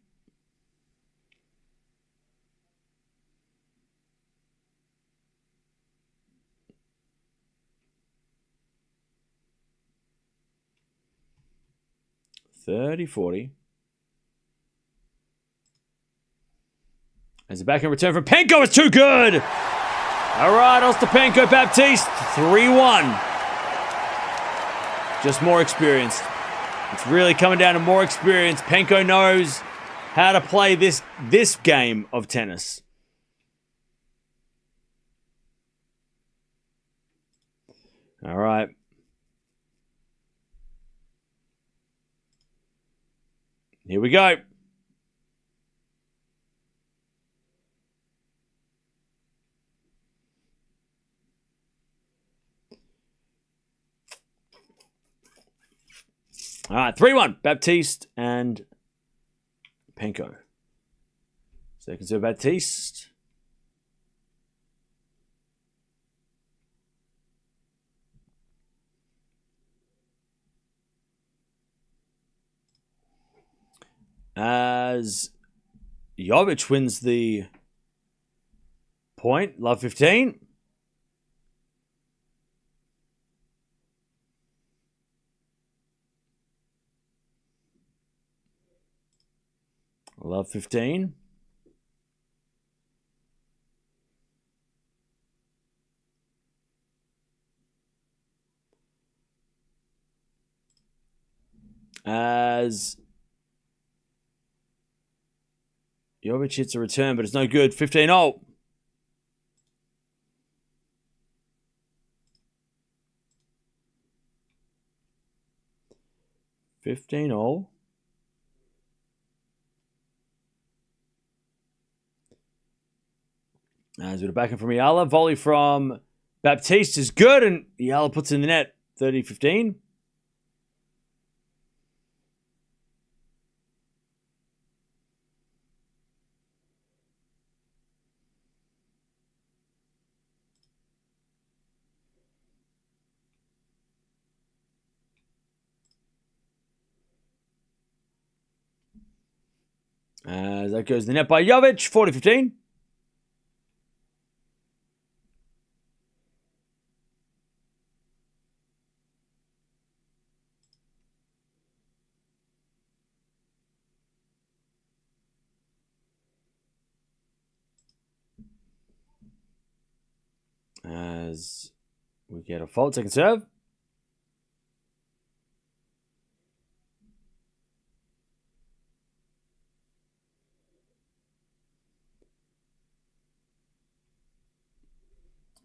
As a backhand return from Penko is too good. All right, Ostapenko, Baptiste, 3-1. Just more experience. It's really coming down to more experience. Penko knows how to play this game of tennis. All right. Here we go. All right, 3-1. Baptiste and Penko. Second serve, Baptiste. As Jovic wins the point, love 15. Love 15. As Jovic hits a return, but it's no good. 15-0. As we're back in from Eala. Volley from Baptiste is good, and Eala puts it in the net. 30-15. As that goes the net by Jovic, 40-15. As we get a fault, second serve.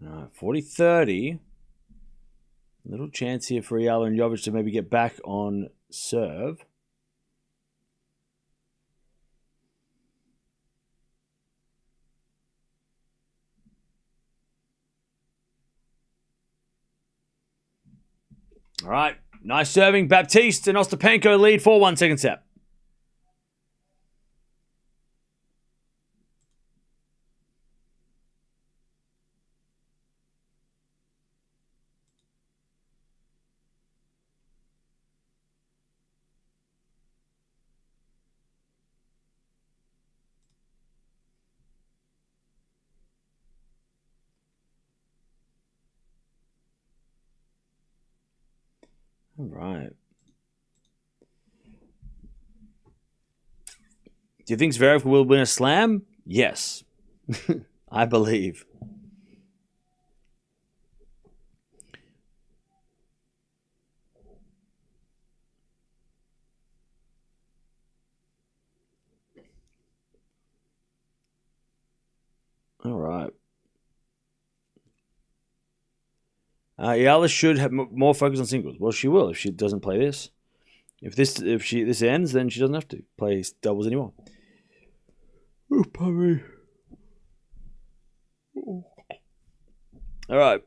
All right, 40-30. Little chance here for Eala and Jovic to maybe get back on serve. All right, nice serving. Baptiste and Ostapenko lead 4-1 second set. All right. Do you think Zverev will win a slam? Yes. I believe. All right. Eala should have more focus on singles. Well, she will if she doesn't play this. If this ends, then she doesn't have to play doubles anymore. Oh, puppy. All right.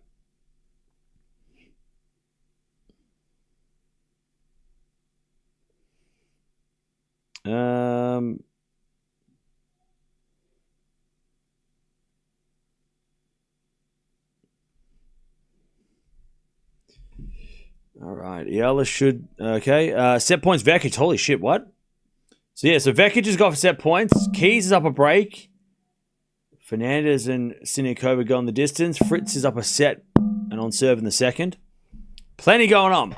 All right. Eala should... Okay. Set points, Vekic. Holy shit, what? So, yeah. So, Vekic has got set points. Keys is up a break. Fernandez and Siniakova go on the distance. Fritz is up a set and on serve in the second. Plenty going on.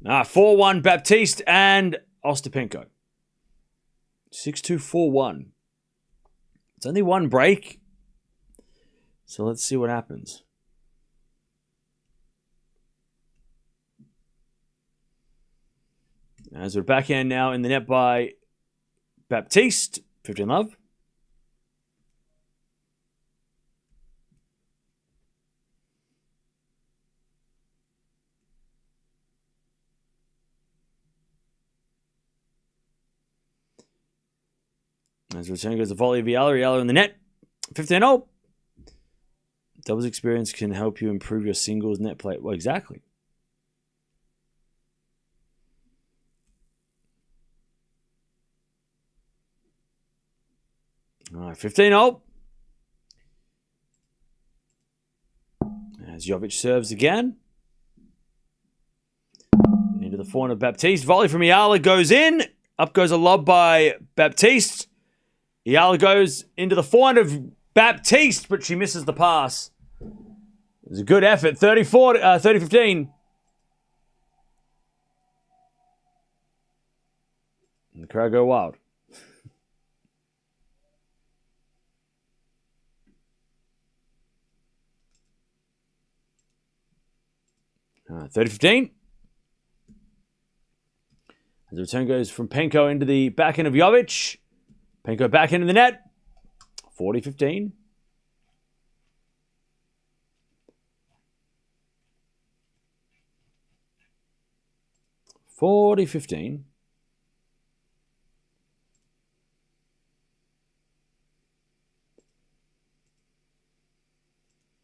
4-1, Baptiste and Ostapenko. 6-2, 4-1. It's only one break. So, let's see what happens. As we're backhand now in the net by Baptiste. 15 love. As return goes the volley of Eala in the net. 15-0. Doubles experience can help you improve your singles net play. Well, exactly. All right, 15-0. As Jovic serves again. Into the forehand of Baptiste. Volley from Eala goes in. Up goes a lob by Baptiste. Eala goes into the forehand of Baptiste, but she misses the pass. It was a good effort. 30-15. And the crowd go wild. All right, 30-15. As the return goes from Penko into the backhand of Jovic. Penko back into the net. 40-15.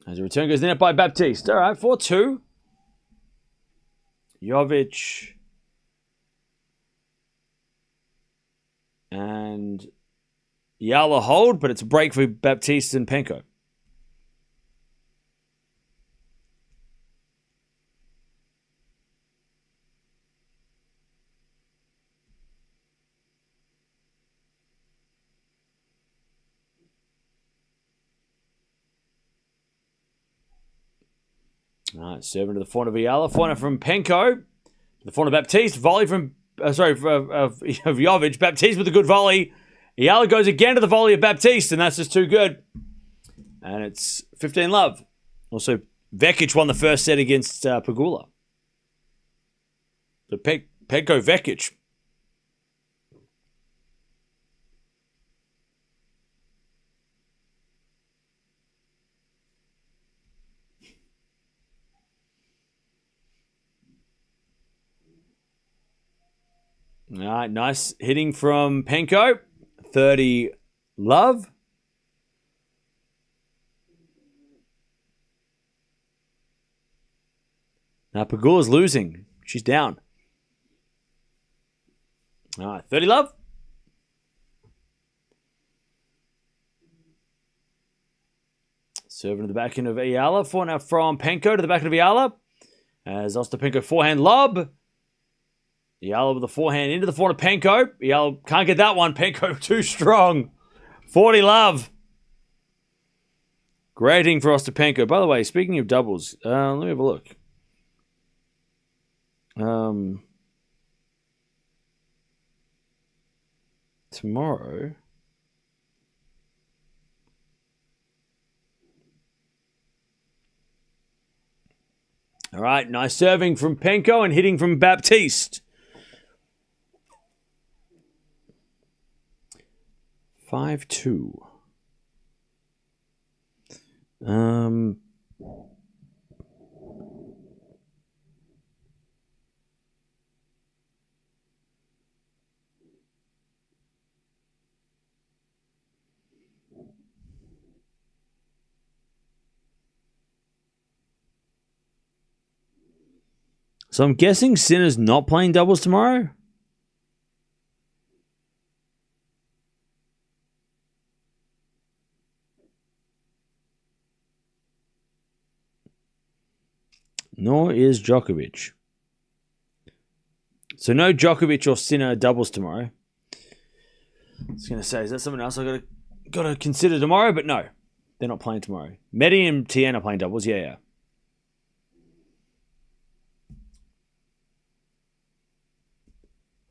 As a return goes in net by Baptiste. All right, 4-2. Jovic and Eala hold, but it's a break for Baptiste and Penko. All right, serving to the forehand of Eala. Forehand from Penko. The forehand of Baptiste. Volley from, of Jovic. Baptiste with a good volley. Eala goes again to the volley of Baptiste, and that's just too good. And it's 15-love. Also, Vekic won the first set against Pegula. So Penko Vekic. All right, nice hitting from Penko. 30-love. Now Pegula's losing. She's down. All right, 30-love. Serving to the back end of Eala. Forehand from Penko to the back end of Eala. As Ostapenko forehand lob. Eala with the forehand into the forehand of Penko. Eala can't get that one. Penko too strong. 40-love. Great hitting for Ostapenko. By the way, speaking of doubles, let me have a look. Tomorrow. All right, nice serving from Penko and hitting from Baptiste. 5-2. So I'm guessing Sinner's not playing doubles tomorrow? Nor is Djokovic. So no Djokovic or Sinner doubles tomorrow. I was going to say, is that something else I got to consider tomorrow? But no, they're not playing tomorrow. Medi and Tien are playing doubles. Yeah.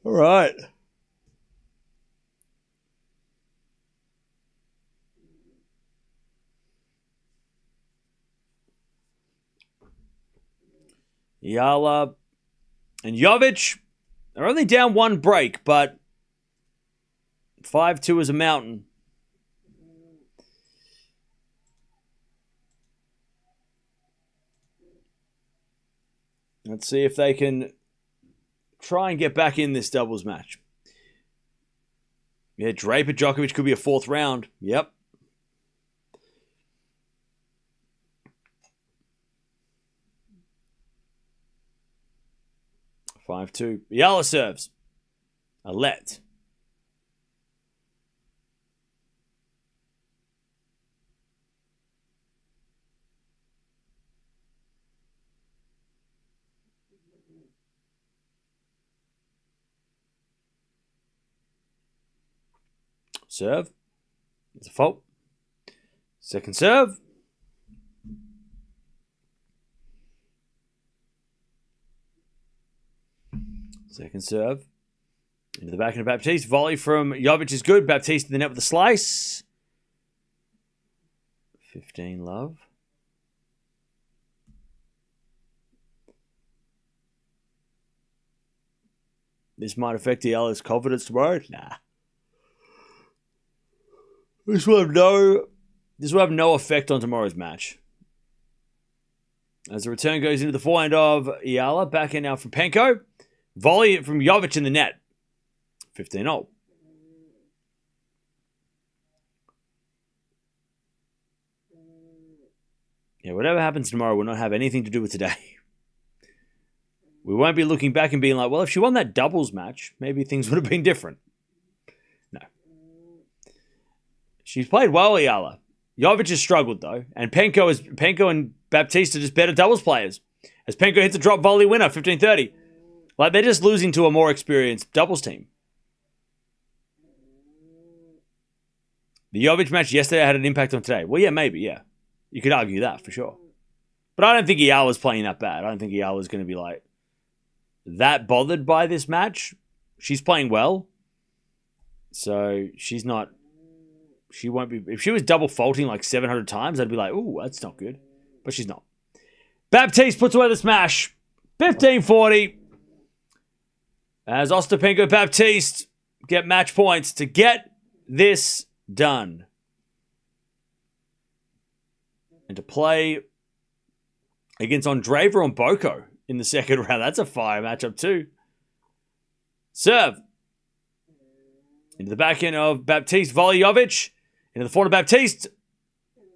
All right. Eala and Jovic are only down one break, but 5-2 is a mountain. Let's see if they can try and get back in this doubles match. Yeah, Draper Djokovic could be a fourth round. Yep. Five-2. Eala serves. A let. Serve. It's a fault. Second serve. Second serve. Into the back end of Baptiste. Volley from Jovic is good. Baptiste in the net with a slice. 15-love. This might affect Eala's confidence tomorrow. Nah. This will have no effect on tomorrow's match. As the return goes into the forehand of Eala. Back in now from Penko. Volley from Jovic in the net. 15-0. Yeah, whatever happens tomorrow will not have anything to do with today. We won't be looking back and being like, well, if she won that doubles match, maybe things would have been different. No. She's played well, Eala. Jovic has struggled, though. And Penko and Baptiste are just better doubles players. As Penko hits a drop volley winner, 15-30. Like, they're just losing to a more experienced doubles team. The Jovic match yesterday had an impact on today. Well, yeah, maybe, yeah. You could argue that, for sure. But I don't think Eala's playing that bad. I don't think Eala's going to be, like, that bothered by this match. She's playing well. So she's not... She won't be... If she was double faulting like 700 times, I'd be like, ooh, that's not good. But she's not. Baptiste puts away the smash. 15-40. As Ostapenko and Baptiste get match points to get this done. And to play against Andreeva and Boko in the second round. That's a fire matchup too. Serve. Into the back end of Baptiste. Volley Jovic. Into the forehand of Baptiste.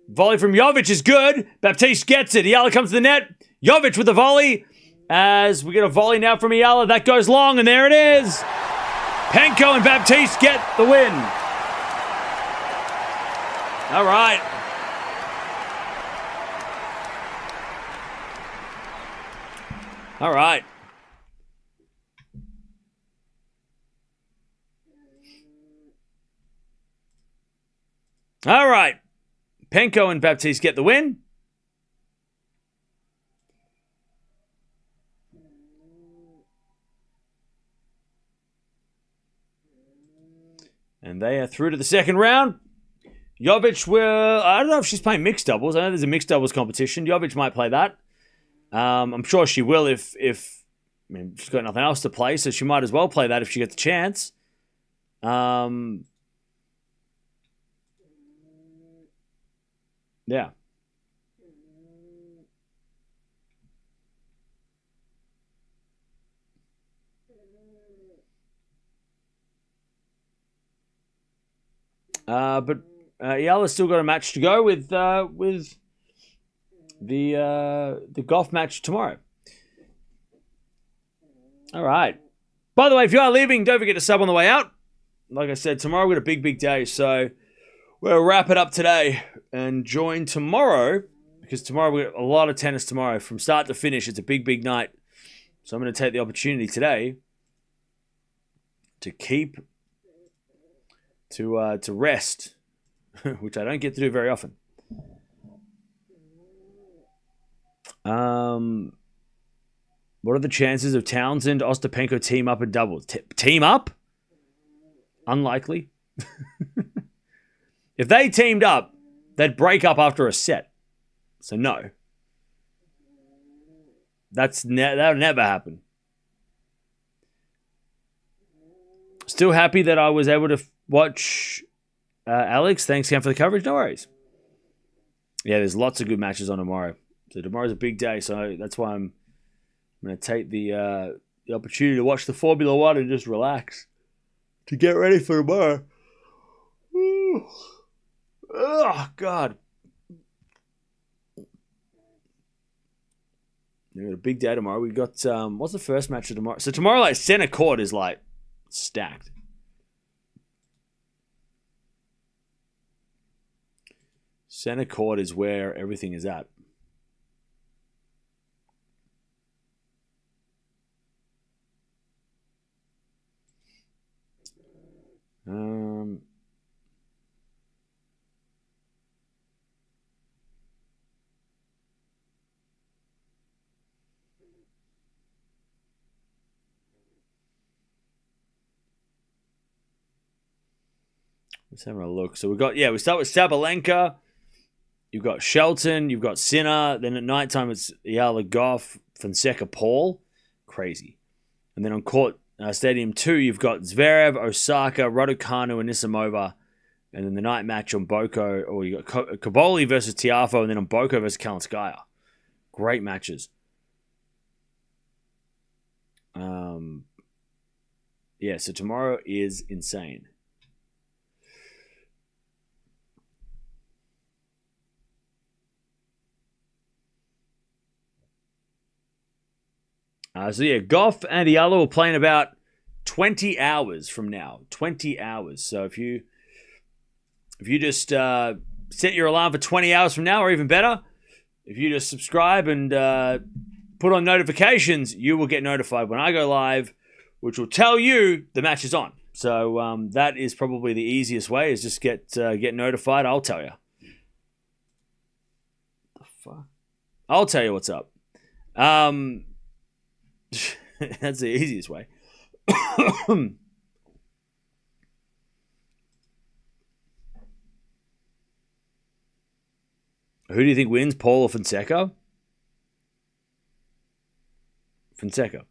Volley from Jovic is good. Baptiste gets it. Eala comes to the net. Jovic with the volley. As we get a volley now from Eala. That goes long, and there it is. Penko and Baptiste get the win. All right. All right. All right. Penko and Baptiste get the win. And they are through to the second round. Jovic will... I don't know if she's playing mixed doubles. I know there's a mixed doubles competition. Jovic might play that. I'm sure she will if I mean, she's got nothing else to play, so she might as well play that if she gets a chance. Yeah. But Eala's still got a match to go with the Gauff match tomorrow. All right. By the way, if you are leaving, don't forget to sub on the way out. Like I said, tomorrow we've got a big day, so we'll wrap it up today and join tomorrow, because tomorrow we've got a lot of tennis tomorrow from start to finish. It's a big night. So I'm going to take the opportunity today to rest, which I don't get to do very often. What are the chances of Townsend, Ostapenko team up in doubles? Team up? Unlikely. If they teamed up, they'd break up after a set. So no. That'll never happen. Still happy that I was able to watch Alex. Thanks again for the coverage. No worries. Yeah, there's lots of good matches on tomorrow. So tomorrow's a big day, so that's why I'm going to take the opportunity to watch the Formula One and just relax to get ready for tomorrow. Oh, God. We got a big day tomorrow. We got, what's the first match of tomorrow? So tomorrow, like, center court is, like, stacked. Center court is where everything is at. Let's have a look. So we start with Sabalenka. You've got Shelton. You've got Sinner. Then at nighttime it's Eala, Gauff, Fonseca, Paul. Crazy. And then on court Stadium 2, you've got Zverev, Osaka, Raducanu, and Nisimova. And then the night match on Boko, or you got Kaboli versus Tiafo, and then on Boko versus Kalinskaya. Great matches. Yeah, so tomorrow is insane. So yeah, Gauff and Eala will play in about 20 hours from now. 20 hours. So if you just set your alarm for 20 hours from now, or even better, if you just subscribe and put on notifications, you will get notified when I go live, which will tell you the match is on. So that is probably the easiest way, is just get notified. I'll tell you. The fuck? I'll tell you what's up. That's the easiest way. Who do you think wins, Paul or Fonseca? Fonseca.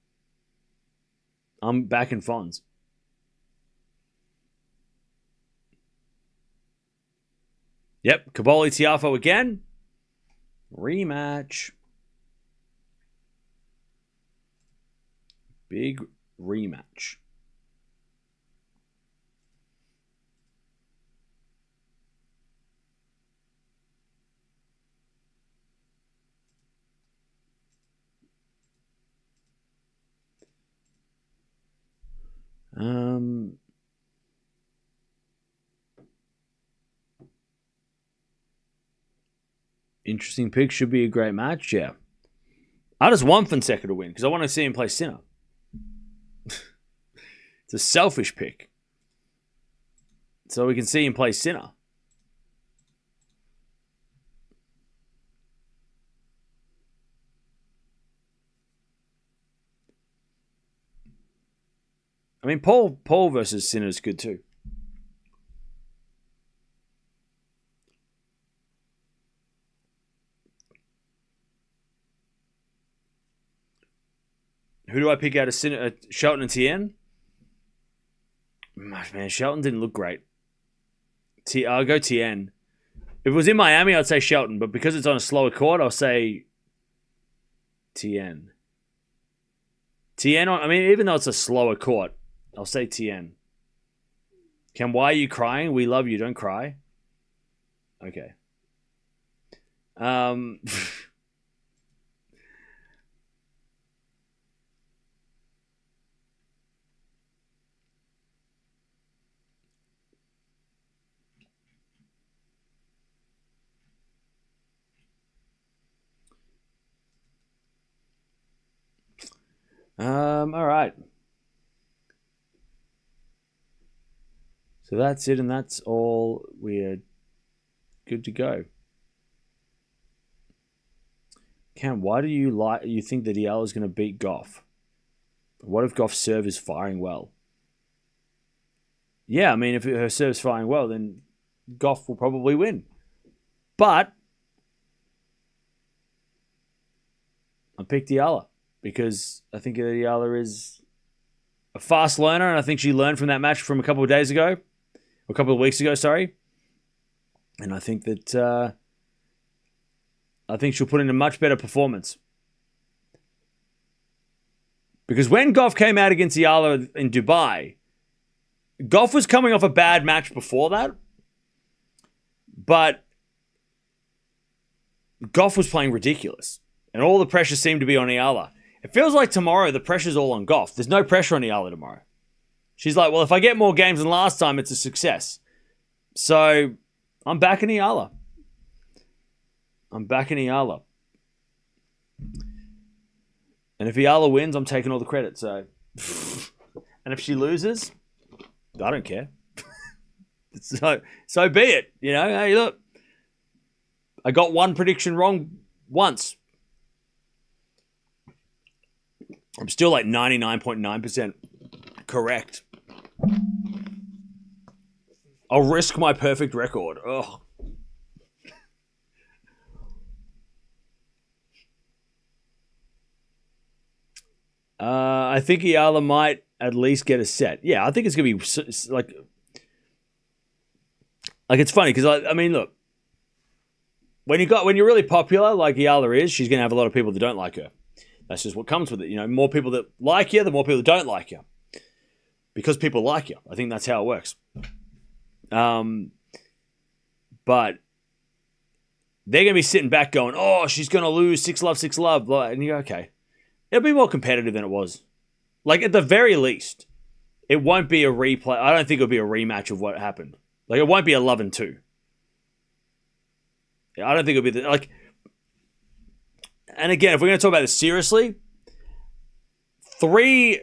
I'm back in Fons. Yep, Caboli Tiafo again. Rematch. Big rematch. Interesting pick. Should be a great match, yeah. I just want Fonseca to win because I want to see him play Sinner. It's a selfish pick. So we can see him play Sinner. I mean, Paul versus Sinner is good too. Who do I pick out of Sinner? Shelton and Tien? Man, Shelton didn't look great. I'll go Tien. If it was in Miami, I'd say Shelton, but because it's on a slower court, I'll say Tien. I mean, even though it's a slower court, I'll say Tien. Ken, why are you crying? We love you. Don't cry. Okay. All right. So that's it, and that's all. We're good to go. Cam, why do you think that Eala is going to beat Gauff? What if Gauff's serve is firing well? Yeah, I mean, if her serve's firing well, then Gauff will probably win. But I picked Eala because I think that Eala is a fast learner, and I think she learned from that match from a couple of days ago. A couple of weeks ago, sorry. And I think that she'll put in a much better performance. Because when Gauff came out against Eala in Dubai, Gauff was coming off a bad match before that. But Gauff was playing ridiculous. And all the pressure seemed to be on Eala. It feels like tomorrow the pressure's all on Gauff. There's no pressure on Eala tomorrow. She's like, well, if I get more games than last time, it's a success. So I'm backing Eala. And if Eala wins, I'm taking all the credit. So, and if she loses, I don't care. so be it. You know, hey, look, I got one prediction wrong once. I'm still like 99.9% correct. I'll risk my perfect record. Ugh. I think Eala might at least get a set. Yeah, I think it's going to be like it's funny because I mean, look, when you're really popular like Eala is, she's going to have a lot of people that don't like her. That's just what comes with it. You know, more people that like you, the more people that don't like you. Because people like you. I think that's how it works. But they're going to be sitting back going, oh, she's going to lose 6-love, 6-love. And you go, okay. it'll be more competitive than it was. Like, at the very least, it won't be a replay. I don't think it'll be a rematch of what happened. Like, it won't be 11-2. I don't think it'll be like. And again, if we're going to talk about this seriously, three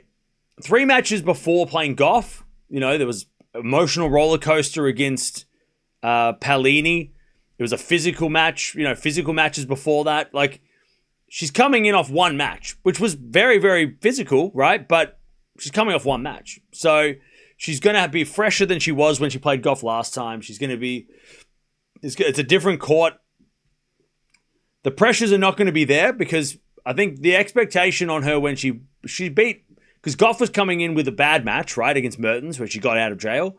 matches before playing Gauff, there was emotional roller coaster against Palini. It was a physical match. Physical matches before that. Like, she's coming in off one match, which was very, very physical, right? But she's coming off one match. So she's going to be fresher than she was when she played Gauff last time. She's going to be... It's a different court. The pressures are not going to be there because I think the expectation on her when she beat... Because Gauff was coming in with a bad match, right, against Mertens, where she got out of jail.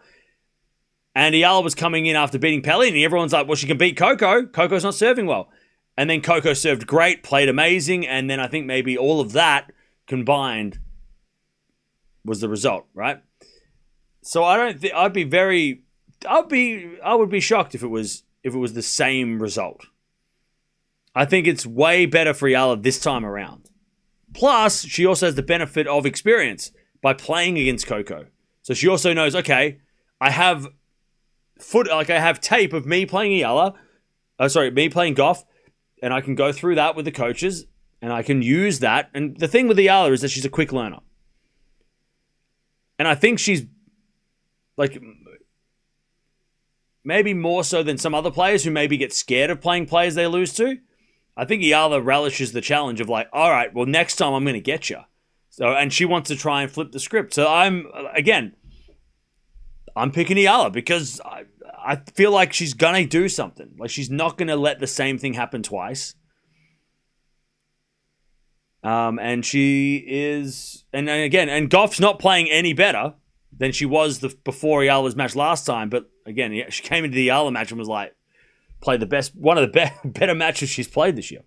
And Eala was coming in after beating Palini. Everyone's like, well, she can beat Coco. Coco's not serving well. And then Coco served great, played amazing, and then I think maybe all of that combined was the result, right? So I don't think I would be shocked if it was the same result. I think it's way better for Eala this time around. Plus, she also has the benefit of experience by playing against Coco. So she also knows, okay, I have tape of me playing me playing Gauff, and I can go through that with the coaches, and I can use that. And the thing with Eala is that she's a quick learner. And I think she's, like, maybe more so than some other players who maybe get scared of playing players they lose to. I think Eala relishes the challenge of, like, all right, well, next time I'm going to get you. So, and she wants to try and flip the script. So I'm picking Eala because I feel like she's going to do something. Like, she's not going to let the same thing happen twice. And she is... And Gauff's not playing any better than she was before Eala's match last time. But, again, she came into the Eala match and was like, played one of the better matches she's played this year.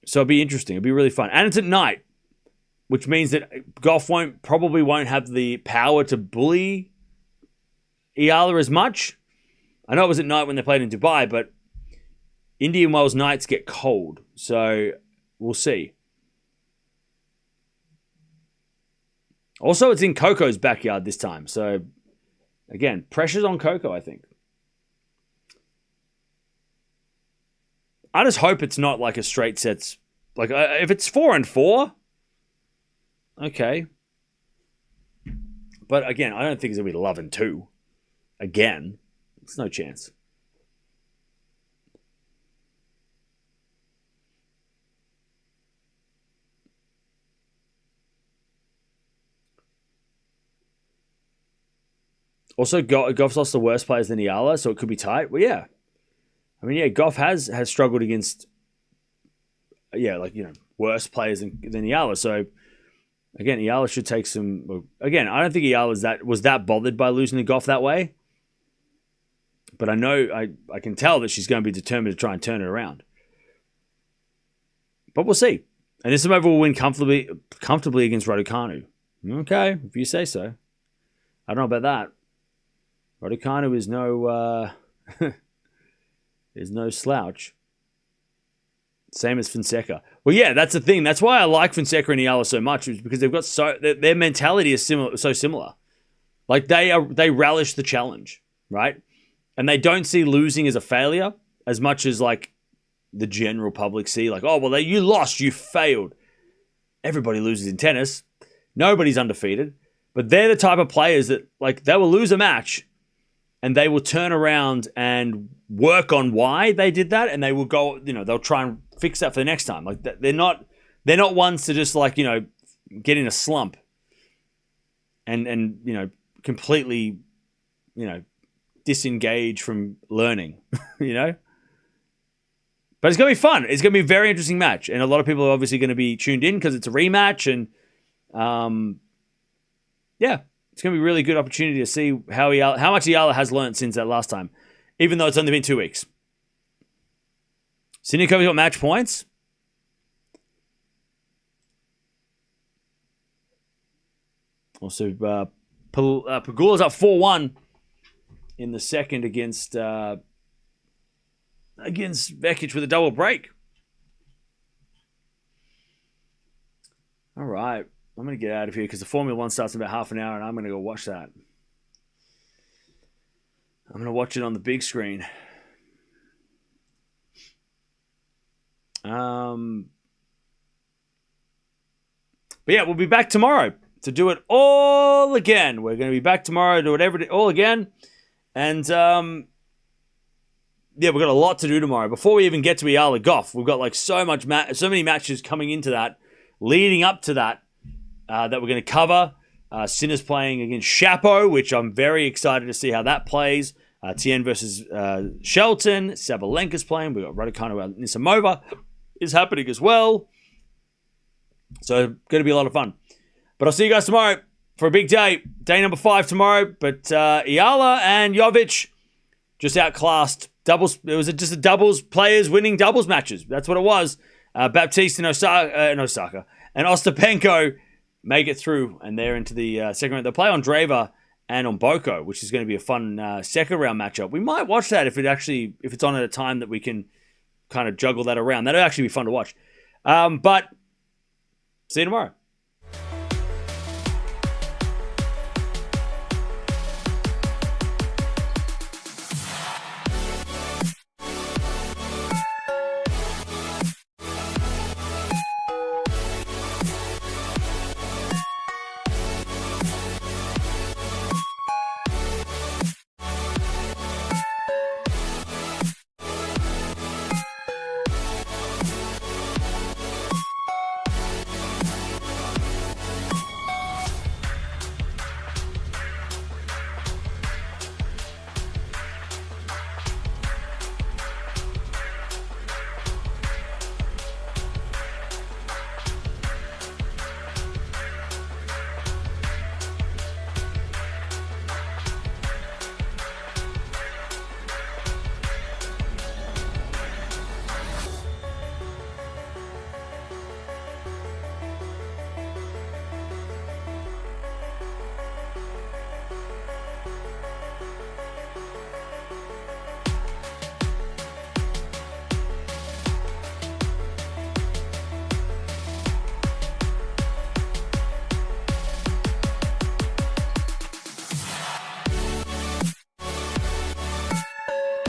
So it'll be interesting. It'll be really fun. And it's at night, which means that Gauff probably won't have the power to bully Eala as much. I know it was at night when they played in Dubai, but Indian Wells nights get cold. So we'll see. Also, it's in Coco's backyard this time. So, again, pressure's on Coco, I think. I just hope it's not like a straight sets. Like, if it's 4-4, okay. But again, I don't think it's going to be 11-2. Again, it's no chance. Also, Gauff's lost the worst players than Eala, so it could be tight. Well, yeah. I mean, yeah, Gauff has struggled against, worse players than Eala. So, again, Eala should take some... Again, I don't think Eala was that bothered by losing to Gauff that way. But I know, I can tell that she's going to be determined to try and turn it around. But we'll see. And Islamova will win comfortably against Raducanu. Okay, if you say so. I don't know about that. Raducanu is no... is no slouch. Same as Fonseca. Well, yeah, that's the thing. That's why I like Fonseca and Eala so much, is because they've got their mentality is so similar. Like, they relish the challenge, right? And they don't see losing as a failure as much as, like, the general public see. Like, oh, well, you lost, you failed. Everybody loses in tennis. Nobody's undefeated. But they're the type of players that, like, they will lose a match and they will turn around and work on why they did that, and they will go, they'll try and fix that for the next time. Like, they're not ones to just, like, get in a slump and completely, disengage from learning, But it's going to be fun. It's going to be a very interesting match, and a lot of people are obviously going to be tuned in because it's a rematch, and it's going to be a really good opportunity to see how much Eala has learned since that last time, even though it's only been 2 weeks. Siniakova's got match points. Also, Pegula's up 4-1 in the second against Vekic with a double break. All right. I'm going to get out of here because the Formula 1 starts in about half an hour and I'm going to go watch that. I'm going to watch it on the big screen. But yeah, we'll be back tomorrow to do it all again. We're going to be back tomorrow to do it all again. And yeah, we've got a lot to do tomorrow. Before we even get to Eala Gauff, we've got like so many matches coming into that, leading up to that, that we're going to cover. Sinner's playing against Shapo, which I'm very excited to see how that plays. Tien versus Shelton. Sabalenka's playing. We've got Raducanu. Nisimova is happening as well. So going to be a lot of fun. But I'll see you guys tomorrow for a big day. Day number 5 tomorrow. But Eala and Jovic just outclassed. Doubles. It was just a doubles players winning doubles matches. That's what it was. Baptiste and Osaka and Ostapenko make it through, and they're into the second round. They'll play Andreeva and on Boko, which is going to be a fun second round matchup. We might watch that if it's on at a time that we can kind of juggle that around. That'll actually be fun to watch. But see you tomorrow.